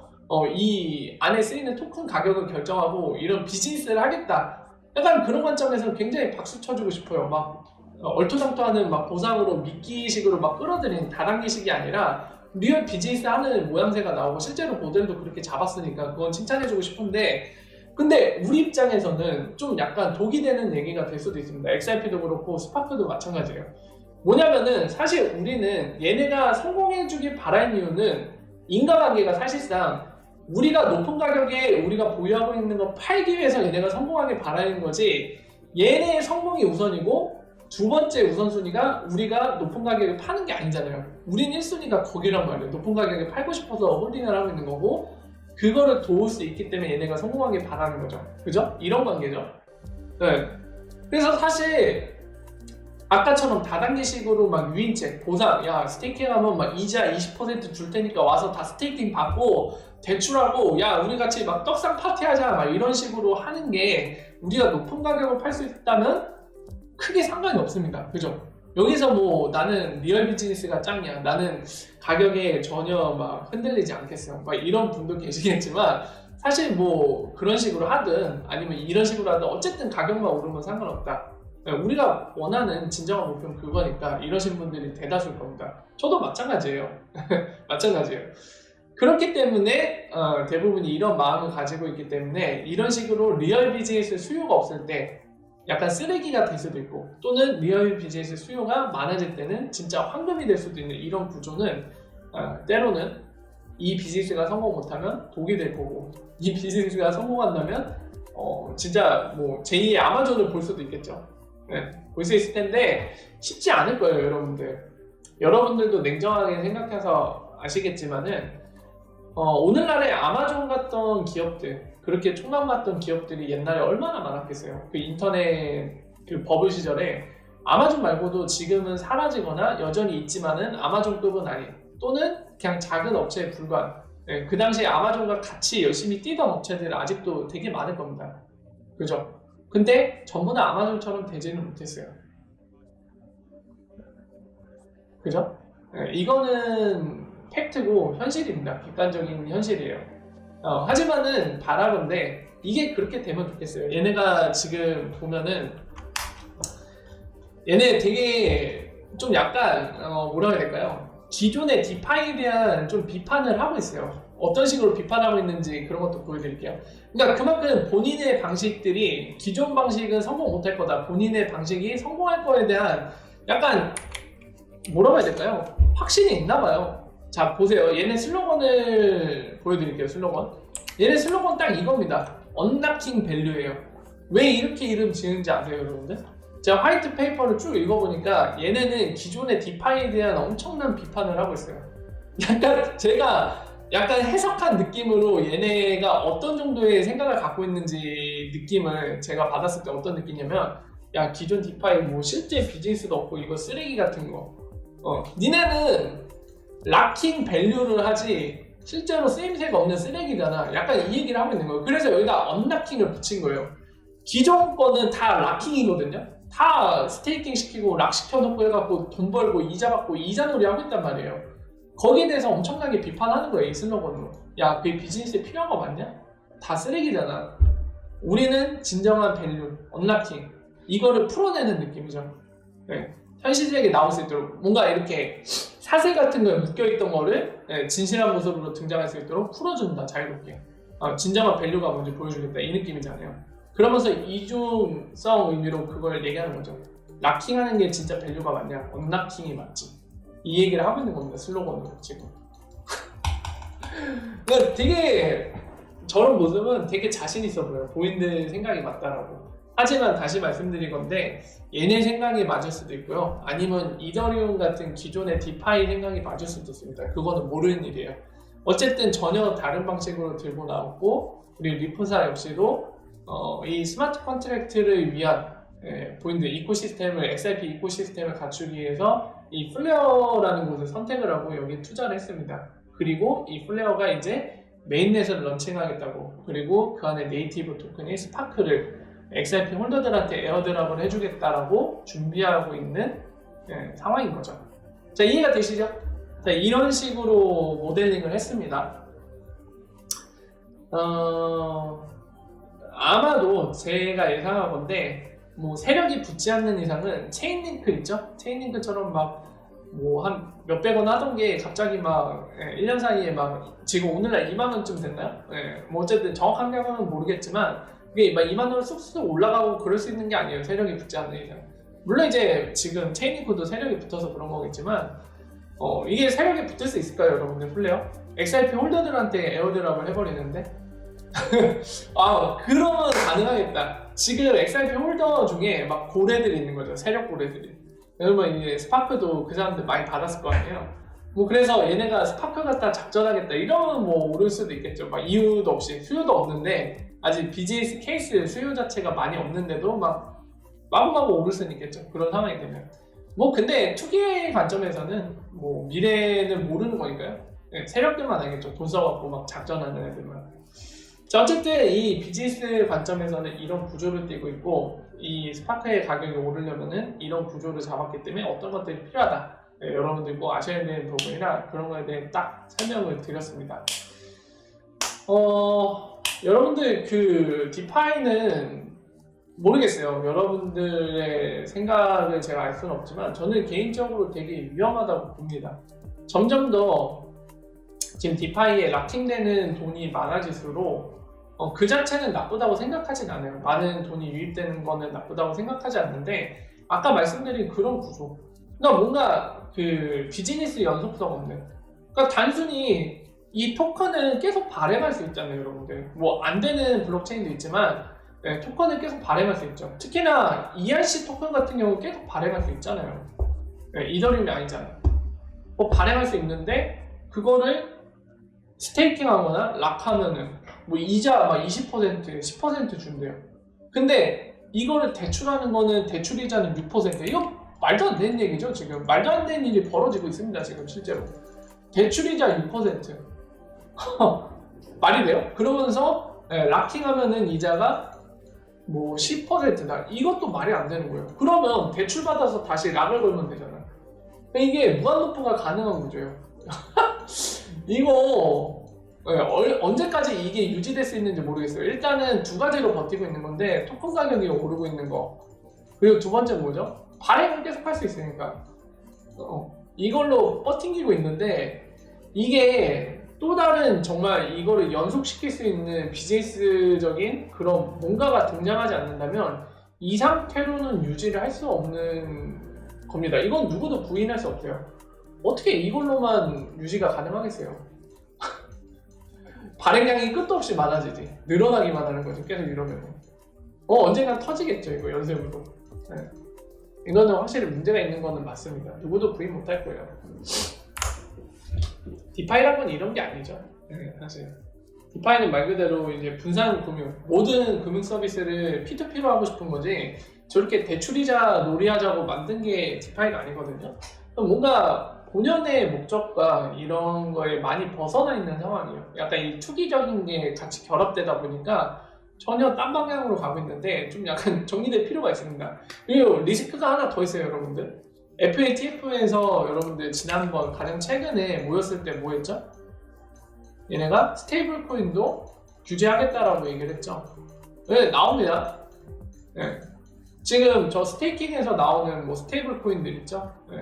이 안에 쓰이는 토큰 가격을 결정하고 이런 비즈니스를 하겠다. 약간 그런 관점에서 굉장히 박수 쳐주고 싶어요. 막 얼토당토하는 막 보상으로 미끼식으로 막 끌어들이는 다단계식이 아니라 리얼 비즈니스 하는 모양새가 나오고 실제로 모델도 그렇게 잡았으니까 그건 칭찬해주고 싶은데 근데 우리 입장에서는 좀 약간 독이 되는 얘기가 될 수도 있습니다. XRP도 그렇고 스파크도 마찬가지예요. 뭐냐면은 사실 우리는 얘네가 성공해주길 바라는 이유는 인과관계가 사실상 우리가 높은 가격에 우리가 보유하고 있는 거 팔기 위해서 얘네가 성공하길 바라는 거지 얘네의 성공이 우선이고 두 번째 우선순위가 우리가 높은 가격에 파는 게 아니잖아요. 우린 1순위가 거기란 말이에요. 높은 가격에 팔고 싶어서 홀딩을 하고 있는 거고 그거를 도울 수 있기 때문에 얘네가 성공하길 바라는 거죠. 그죠? 이런 관계죠. 네. 그래서 사실 아까처럼 다단계식으로 막 유인책, 보상, 야 스테이킹하면 막 이자 20% 줄 테니까 와서 다 스테이킹 받고 대출하고 야 우리 같이 막 떡상 파티하자 막 이런 식으로 하는 게 우리가 높은 가격을 팔 수 있다면 크게 상관이 없습니다. 그죠? 여기서 뭐 나는 리얼 비즈니스가 짱이야. 나는 가격에 전혀 막 흔들리지 않겠어. 막 이런 분도 계시겠지만 사실 뭐 그런 식으로 하든 아니면 이런 식으로 하든 어쨌든 가격만 오르면 상관없다. 우리가 원하는 진정한 목표는 그거니까 이러신 분들이 대다수일 겁니다. 저도 마찬가지예요. 마찬가지예요. 그렇기 때문에 대부분이 이런 마음을 가지고 있기 때문에 이런 식으로 리얼 비즈니스 수요가 없을 때 약간 쓰레기가 될 수도 있고 또는 리얼 비즈니스 수요가 많아질 때는 진짜 황금이 될 수도 있는 이런 구조는 때로는 이 비즈니스가 성공 못하면 독이 될 거고 이 비즈니스가 성공한다면 진짜 뭐 제2의 아마존을 볼 수도 있겠죠. 네, 볼 수 있을 텐데 쉽지 않을 거예요. 여러분들도 냉정하게 생각해서 아시겠지만은 오늘날의 아마존 같던 기업들 그렇게 총망받던 기업들이 옛날에 얼마나 많았겠어요. 그 인터넷 그 버블 시절에 아마존 말고도 지금은 사라지거나 여전히 있지만은 아마존급은 아닌, 또는 그냥 작은 업체에 불과한, 예, 그 당시에 아마존과 같이 열심히 뛰던 업체들 아직도 되게 많을 겁니다. 그죠? 근데 전부 다 아마존처럼 되지는 못했어요. 그죠? 예, 이거는 팩트고 현실입니다. 객관적인 현실이에요. 하지만은 바라건대 이게 그렇게 되면 좋겠어요. 얘네가 지금 보면은 얘네 되게 좀 약간 뭐라 해야 될까요? 기존의 디파이에 대한 좀 비판을 하고 있어요. 어떤 식으로 비판하고 있는지 그런 것도 보여드릴게요. 그러니까 그만큼 본인의 방식들이 기존 방식은 성공 못할 거다, 본인의 방식이 성공할 거에 대한 약간 뭐라고 해야 될까요? 확신이 있나 봐요. 자, 보세요. 얘네 슬로건을 보여드릴게요. 슬로건. 얘네 슬로건 딱 이겁니다. 언락킹 밸류예요. 왜 이렇게 이름 지은지 아세요, 여러분들? 제가 화이트 페이퍼를 쭉 읽어보니까 얘네는 기존의 디파이에 대한 엄청난 비판을 하고 있어요. 약간 제가 약간 해석한 느낌으로 얘네가 어떤 정도의 생각을 갖고 있는지 느낌을 제가 받았을 때 어떤 느낌이냐면, 야, 기존 디파이 뭐 실제 비즈니스도 없고 이거 쓰레기 같은 거, 니네는 락킹 밸류를 하지 실제로 쓰임새가 없는 쓰레기잖아. 약간 이 얘기를 하고 있는 거예요. 그래서 여기다 언락킹을 붙인 거예요. 기존 거는 다 락킹이거든요. 다 스테이킹 시키고 락 시켜놓고 해갖고 돈 벌고 이자 받고 이자놀이 하고 있단 말이에요. 거기에 대해서 엄청나게 비판하는 거예요, 이 슬로건으로. 야, 그게 비즈니스에 필요한 거 맞냐? 다 쓰레기잖아. 우리는 진정한 밸류, 언락킹, 이거를 풀어내는 느낌이죠. 네. 현실적이게 나올 수 있도록 뭔가 이렇게 사슬 같은 거에 묶여있던 거를, 네, 진실한 모습으로 등장할 수 있도록 풀어준다, 자유롭게. 진정한 밸류가 뭔지 보여주겠다, 이 느낌이잖아요. 그러면서 이중성 의미로 그걸 얘기하는 거죠. 락킹하는 게 진짜 밸류가 맞냐? 언락킹이 맞지. 이 얘기를 하고 있는 겁니다, 슬로건으로 지금. 그러니까 되게 저런 모습은 되게 자신 있어 보여요. 본인들 생각이 맞다라고. 하지만 다시 말씀드린 건데, 얘네 생각이 맞을 수도 있고요, 아니면 이더리움 같은 기존의 디파이 생각이 맞을 수도 있습니다. 그거는 모르는 일이에요. 어쨌든 전혀 다른 방식으로 들고 나왔고, 우리 리프사 역시도 이 스마트 컨트랙트를 위한, 본인들 이코시스템을, XRP 이코시스템을 갖추기 위해서 이 플레어라는 곳을 선택을 하고 여기에 투자를 했습니다. 그리고 이 플레어가 이제 메인넷을 런칭하겠다고, 그리고 그 안에 네이티브 토큰인 스파크를 XRP 홀더들한테 에어드랍을 해주겠다라고 준비하고 있는, 상황인 거죠. 자, 이해가 되시죠? 자, 이런 식으로 모델링을 했습니다. 아마도 제가 예상하건데, 뭐 세력이 붙지 않는 이상은 체인링크 있죠? 체인링크처럼 막 뭐 한 몇백원 하던 게 갑자기 막 1년 사이에 막 지금 오늘날 2만원쯤 됐나요? 뭐 어쨌든 정확한 가격은 모르겠지만 그게 막 2만원 쑥쑥 올라가고 그럴 수 있는 게 아니에요, 세력이 붙지 않는 이상. 물론 이제 지금 체인링크도 세력이 붙어서 그런 거겠지만, 이게 세력이 붙을 수 있을까요, 여러분들? 플레어? XRP 홀더들한테 에어드랍을 해버리는데? 그러면 가능하겠다. 지금 XRP 홀더 중에 막 고래들이 있는 거죠, 세력 고래들이. 그러면 이제 스파크도 그 사람들 많이 받았을 거 아니에요. 뭐 그래서 얘네가 스파크 갖다 작전하겠다 이러면 뭐 오를 수도 있겠죠. 막 이유도 없이, 수요도 없는데, 아직 비즈니스 케이스 수요 자체가 많이 없는데도 막 마구마구 오를 수는 있겠죠, 그런 상황이 되면. 뭐 근데 투기의 관점에서는 뭐 미래는 모르는 거니까요. 세력들만 알겠죠, 돈 써갖고 막 작전하는 애들만. 자, 어쨌든 이 비즈니스 관점에서는 이런 구조를 띄고 있고, 이 스파크의 가격이 오르려면은 이런 구조를 잡았기 때문에 어떤 것들이 필요하다, 여러분들 꼭 아셔야 되는 부분이라 그런 거에 대해 딱 설명을 드렸습니다. 여러분들 그 디파이는 모르겠어요. 여러분들의 생각을 제가 알 수는 없지만 저는 개인적으로 되게 위험하다고 봅니다. 점점 더 지금 디파이에 락킹되는 돈이 많아질수록 그 자체는 나쁘다고 생각하진 않아요. 많은 돈이 유입되는 거는 나쁘다고 생각하지 않는데, 아까 말씀드린 그런 구조, 그러니까 뭔가 그 비즈니스 연속성 없는, 그러니까 단순히 이 토큰을 계속 발행할 수 있잖아요, 여러분들. 뭐 안 되는 블록체인도 있지만 토큰을 계속 발행할 수 있죠. 특히나 ERC 토큰 같은 경우 계속 발행할 수 있잖아요. 이더리움이 아니잖아요. 뭐 발행할 수 있는데 그거를 스테이킹하거나 락하면은 뭐 이자 막 20%, 10% 준대요. 근데 이거를 대출하는 거는 대출이자는 6%. 이거 말도 안 되는 얘기죠. 지금 말도 안 되는 일이 벌어지고 있습니다. 지금 실제로 대출이자 6%. 말이 돼요? 그러면서 락킹하면은 이자가 뭐 10%다. 이것도 말이 안 되는 거예요. 그러면 대출 받아서 다시 락을 걸면 되잖아요. 이게 무한노프가 가능한 구조예요. 이거 언제까지 이게 유지될 수 있는지 모르겠어요. 일단은 두 가지로 버티고 있는 건데 토큰 가격이 오르고 있는 거, 그리고 두 번째 뭐죠? 발행을 계속 할 수 있으니까 이걸로 버팅기고 있는데, 이게 또 다른 정말 이거를 연속시킬 수 있는 비즈니스적인 그런 뭔가가 등장하지 않는다면 이 상태로는 유지를 할 수 없는 겁니다. 이건 누구도 부인할 수 없어요. 어떻게 이걸로만 유지가 가능하겠어요? 발행량이 끝도 없이 많아지지, 늘어나기만 하는 거죠. 계속 이러면 언젠간 터지겠죠. 이거 연쇄으로. 이거는 확실히 문제가 있는 거는 맞습니다. 누구도 부인 못할 거예요. 디파이란 건 이런 게 아니죠. 사실 디파이는 말 그대로 이제 분산 금융, 모든 금융 서비스를 P2P로 하고 싶은 거지, 저렇게 대출이자 놀이하자고 만든 게 디파이가 아니거든요. 뭔가 본연의 목적과 이런 거에 많이 벗어나 있는 상황이에요. 약간 이 투기적인 게 같이 결합되다 보니까 전혀 딴 방향으로 가고 있는데, 좀 약간 정리될 필요가 있습니다. 그리고 리스크가 하나 더 있어요, 여러분들. FATF에서 여러분들 지난번 가장 최근에 모였을 때 뭐 했죠? 얘네가 스테이블 코인도 규제하겠다라고 얘기를 했죠. 네, 나옵니다. 네. 지금 저 스테이킹에서 나오는 뭐 스테이블 코인들 있죠? 네.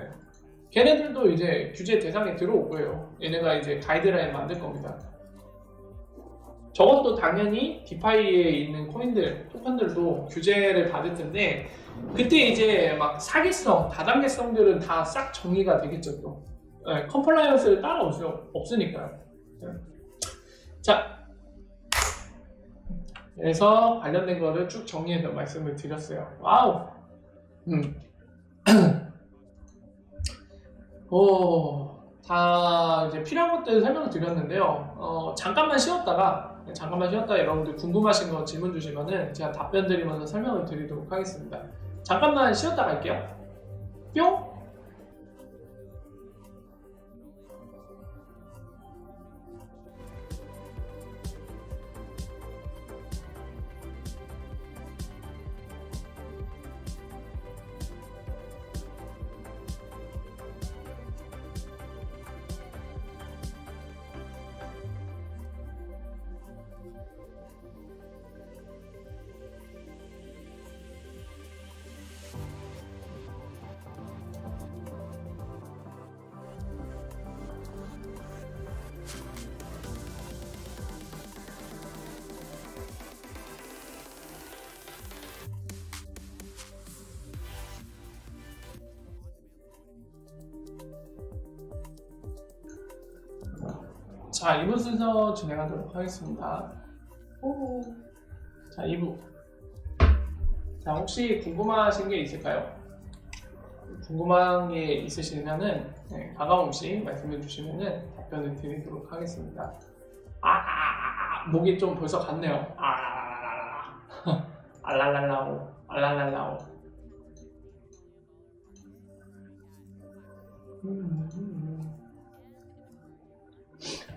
걔네들도 이제 규제 대상에 들어올 거예요. 얘네가 이제 가이드라인 만들 겁니다. 저것도 당연히 디파이에 있는 코인들, 토큰들도 규제를 받을 텐데, 그때 이제 막 사기성, 다단계성들은 다 싹 정리가 되겠죠. 또 컴플라이언스를 따라올 수 없으니까요. 자, 그래서 관련된 거를 쭉 정리해서 말씀을 드렸어요. 와우. 다 이제 필요한 것들 설명을 드렸는데요. 잠깐만 쉬었다가 여러분들 궁금하신 거 질문 주시면은 제가 답변 드리면서 설명을 드리도록 하겠습니다. 잠깐만 쉬었다 갈게요. 뿅! 자, 2부 순서 진행하도록 하겠습니다. 자, 2부. 자, 혹시 궁금하신 게 있을까요? 궁금한 게 있으시면은 가감없이 말씀해 주시면은 답변을 드리도록 하겠습니다. 목이 좀 벌써 갔네요. 알랄랄라오.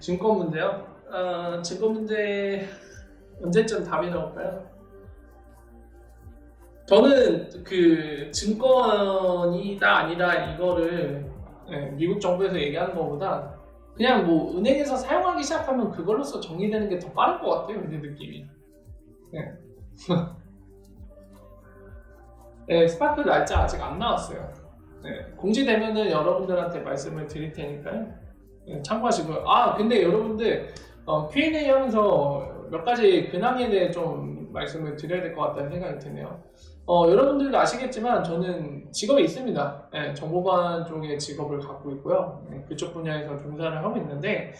증권 문제요? 증권 문제 언제쯤 답이 나올까요? 저는 그 증권이다 아니다 이거를 미국 정부에서 얘기하는 것보다 그냥 뭐 은행에서 사용하기 시작하면 그걸로써 정리되는 게 더 빠를 것 같아요. 내 느낌이. 스파크 날짜 아직 안 나왔어요. 공지되면은 여러분들한테 말씀을 드릴 테니까요. 참고하시고요. 근데 여러분들 Q&A 하면서 몇 가지 근황에 대해 좀 말씀을 드려야 될 것 같다는 생각이 드네요. 여러분들도 아시겠지만 저는 직업이 있습니다. 정보관 쪽의 직업을 갖고 있고요. 그쪽 분야에서 종사를 하고 있는데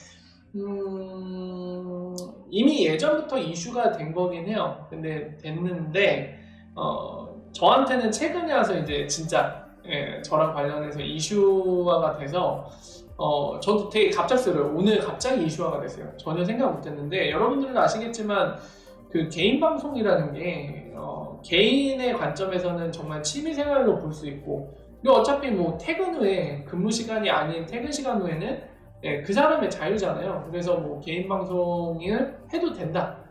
이미 예전부터 이슈가 된 거긴 해요. 근데 됐는데 저한테는 최근에 와서 이제 진짜 저랑 관련해서 이슈화가 돼서 저도 되게 갑작스러워요. 오늘 갑자기 이슈화가 됐어요. 전혀 생각 못했는데 여러분들도 아시겠지만 그 개인 방송이라는 게 개인의 관점에서는 정말 취미 생활로 볼 수 있고, 그리고 어차피 뭐 퇴근 후에 근무 시간이 아닌 퇴근 시간 후에는 그 사람의 자유잖아요. 그래서 뭐 개인 방송을 해도 된다.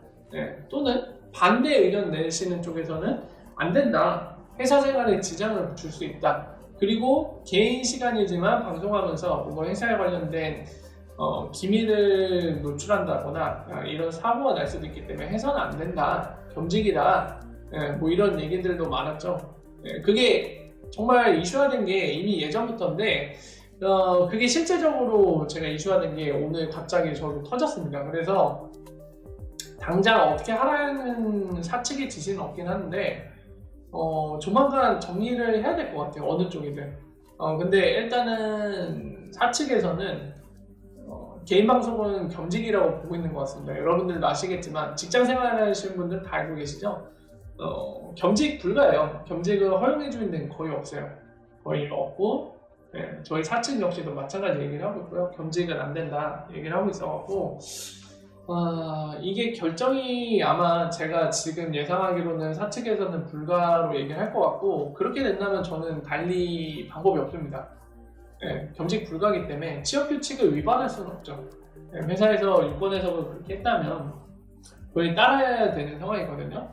또는 반대 의견 내시는 쪽에서는 안 된다. 회사 생활에 지장을 줄 수 있다. 그리고 개인 시간이지만 방송하면서 뭔가 회사에 관련된 기밀을 노출한다거나 이런 사고가 날 수도 있기 때문에 해서는 안 된다. 겸직이다. 뭐 이런 얘기들도 많았죠. 그게 정말 이슈화된 게 이미 예전부터인데 그게 실제적으로 제가 이슈화된 게 오늘 갑자기 저도 터졌습니다. 그래서 당장 어떻게 하라는 사측의 지시는 없긴 한데 조만간 정리를 해야 될 것 같아요. 어느 쪽이든. 근데 일단은 사측에서는 개인 방송은 겸직이라고 보고 있는 것 같습니다. 여러분들도 아시겠지만 직장 생활하시는 분들 다 알고 계시죠? 겸직 불가예요. 겸직을 허용해주는 데는 거의 없어요. 거의 없고 저희 사측 역시도 마찬가지 얘기를 하고 있고요. 겸직은 안 된다 얘기를 하고 있어갖고 이게 결정이 아마 제가 지금 예상하기로는 사측에서는 불가로 얘기를 할 것 같고, 그렇게 된다면 저는 달리 방법이 없습니다. 겸직 불가이기 때문에 취업 규칙을 위반할 수는 없죠. 회사에서 유권에서 그렇게 했다면 그걸 따라야 되는 상황이거든요.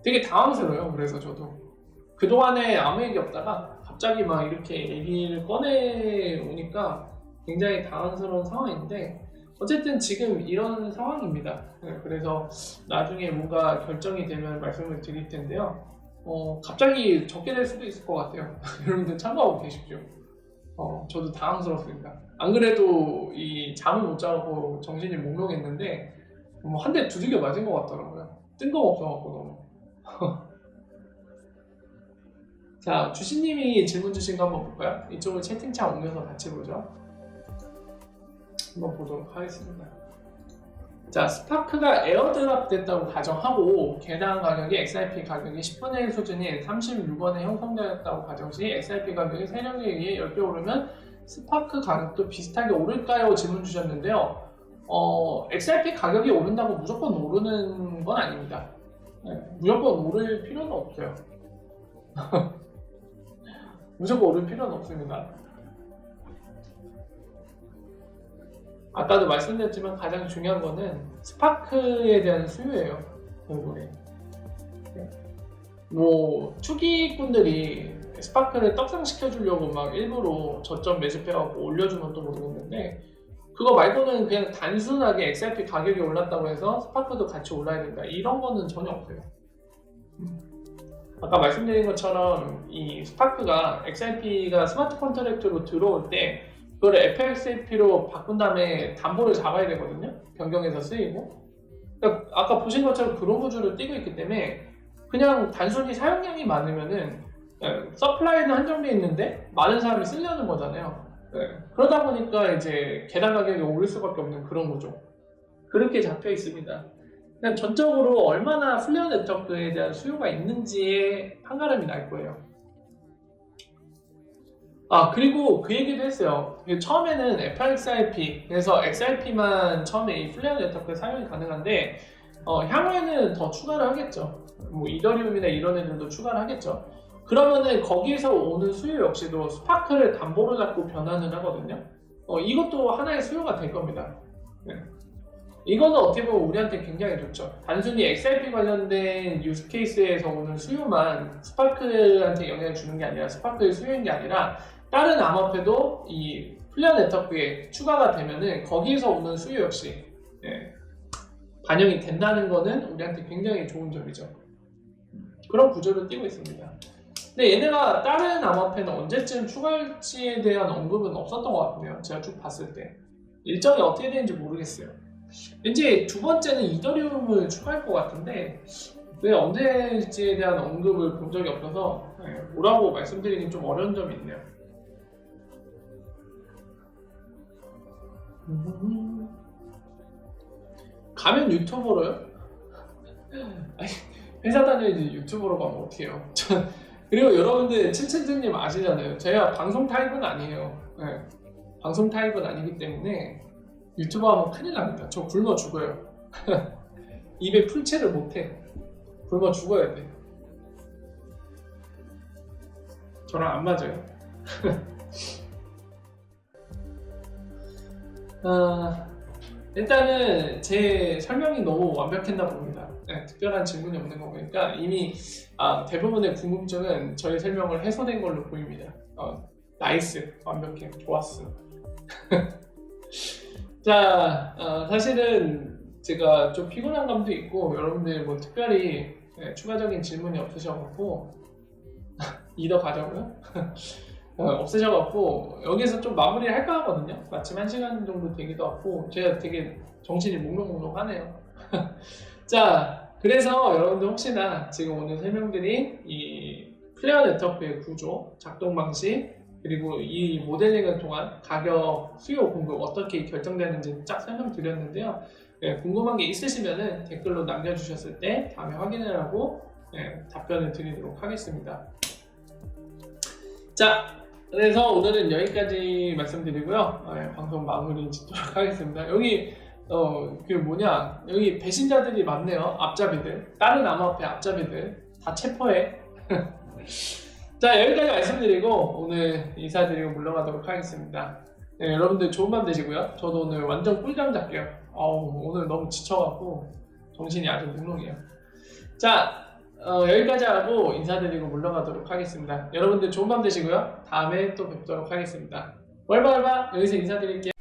되게 당황스러워요. 그래서 저도 그동안에 아무 얘기 없다가 갑자기 막 이렇게 얘기를 꺼내 오니까 굉장히 당황스러운 상황인데, 어쨌든 지금 이런 상황입니다. 그래서 나중에 뭔가 결정이 되면 말씀을 드릴 텐데요. 갑자기 적게 될 수도 있을 것 같아요. 여러분들 참고하고 계십시오. 저도 당황스럽습니다. 안 그래도 이 잠을 못 자고 정신이 몽롱했는데 뭐 한 대 두들겨 맞은 것 같더라고요. 뜬금없어갖고 너무. 자, 주신님이 질문 주신 거 한번 볼까요? 이쪽을 채팅창 옮겨서 같이 보죠. 한번 보도록 하겠습니다. 자, 스파크가 에어드랍 됐다고 가정하고 개당 가격이 XRP 가격이 10분의 1 수준인 36원에 형성되었다고 가정 시 XRP 가격이 세력에 의해 10배 오르면 스파크 가격도 비슷하게 오를까요? 질문 주셨는데요. XRP 가격이 오른다고 무조건 오르는 건 아닙니다. 무조건 오를 필요는 없어요. 무조건 오를 필요는 없습니다. 아까도 말씀드렸지만 가장 중요한 거는 스파크에 대한 수요예요. 결국에. 뭐 투기꾼들이 스파크를 떡상시켜 주려고 막 일부러 저점 매집해갖고 올려주면 또 모르겠는데, 그거 말고는 그냥 단순하게 XRP 가격이 올랐다고 해서 스파크도 같이 올라야 된다, 이런 거는 전혀 없어요. 아까 말씀드린 것처럼 이 스파크가 XRP가 스마트 컨트랙트로 들어올 때 그걸 FXAP로 바꾼 다음에 담보를 잡아야 되거든요. 변경해서 쓰이고. 그러니까 아까 보신 것처럼 그런 구조를 띄고 있기 때문에 그냥 단순히 사용량이 많으면은 서플라이는 한정돼 있는데 많은 사람이 쓰려는 거잖아요. 그러다 보니까 이제 개당 가격이 오를 수밖에 없는 그런 구조. 그렇게 잡혀 있습니다. 그냥 전적으로 얼마나 플레어 네트워크에 대한 수요가 있는지에 판가름이 날 거예요. 그리고 그 얘기도 했어요. 처음에는 FXRP, 그래서 XRP만 처음에 이 플레어 네트워크에 사용이 가능한데 향후에는 더 추가를 하겠죠. 뭐 이더리움이나 이런 애들도 추가를 하겠죠. 그러면은 거기에서 오는 수요 역시도 스파크를 담보로 잡고 변환을 하거든요. 이것도 하나의 수요가 될 겁니다. 이거는 어떻게 보면 우리한테 굉장히 좋죠. 단순히 XRP 관련된 유스 케이스에서 오는 수요만 스파크한테 영향을 주는 게 아니라, 스파크의 수요인 게 아니라 다른 암호화폐도 이 플레어 네트워크에 추가가 되면은 거기에서 오는 수요 역시 반영이 된다는 거는 우리한테 굉장히 좋은 점이죠. 그런 구조를 띄고 있습니다. 근데 얘네가 다른 암호화폐는 언제쯤 추가할지에 대한 언급은 없었던 것 같네요. 제가 쭉 봤을 때 일정이 어떻게 되는지 모르겠어요. 왠지 두 번째는 이더리움을 추가할 것 같은데 왜 언제일지에 대한 언급을 본 적이 없어서 뭐라고 말씀드리긴 좀 어려운 점이 있네요. 가면 유튜버로요? 아니, 회사 다니는지 유튜버로 가면 어떡해요. 그리고 여러분들 칠칠즈님 아시잖아요. 제가 방송 타입은 아니에요. 방송 타입은 아니기 때문에 유튜버 하면 큰일 납니다. 저 굶어 죽어요. 입에 풀칠을 못해. 굶어 죽어야 돼. 저랑 안 맞아요. 일단은 제 설명이 너무 완벽했나 봅니다. 네, 특별한 질문이 없는 거 보니까 이미 대부분의 궁금증은 저희 설명을 해소된 걸로 보입니다. 나이스, 완벽해, 좋았어. 자, 사실은 제가 좀 피곤한 감도 있고 여러분들 뭐 특별히 추가적인 질문이 없으셔갖고 이더 가자고요? 없으셔갖고 여기서 좀 마무리를 할까 하거든요. 마침 1시간 정도 되기도 하고 제가 되게 정신이 몽롱몽롱하네요. 자, 그래서 여러분들 혹시나 지금 오늘 설명드린 이 플레어 네트워크의 구조, 작동 방식, 그리고 이 모델링을 통한 가격, 수요, 공급 어떻게 결정되는지 쫙 설명드렸는데요. 궁금한 게 있으시면 댓글로 남겨주셨을 때 다음에 확인을 하고 답변을 드리도록 하겠습니다. 자, 그래서 오늘은 여기까지 말씀드리고요. 방송 마무리 짓도록 하겠습니다. 여기 여기 배신자들이 많네요. 앞잡이들, 다른 암호화폐 앞잡이들 다 체포해. 자, 여기까지 말씀드리고 오늘 인사드리고 물러가도록 하겠습니다. 여러분들 좋은 밤 되시고요. 저도 오늘 완전 꿀잠 잘게요. 오늘 너무 지쳐갖고 정신이 아주 몽롱해요. 자, 여기까지 하고 인사드리고 물러가도록 하겠습니다. 여러분들 좋은 밤 되시고요. 다음에 또 뵙도록 하겠습니다. 월바월바 여기서 인사드릴게요.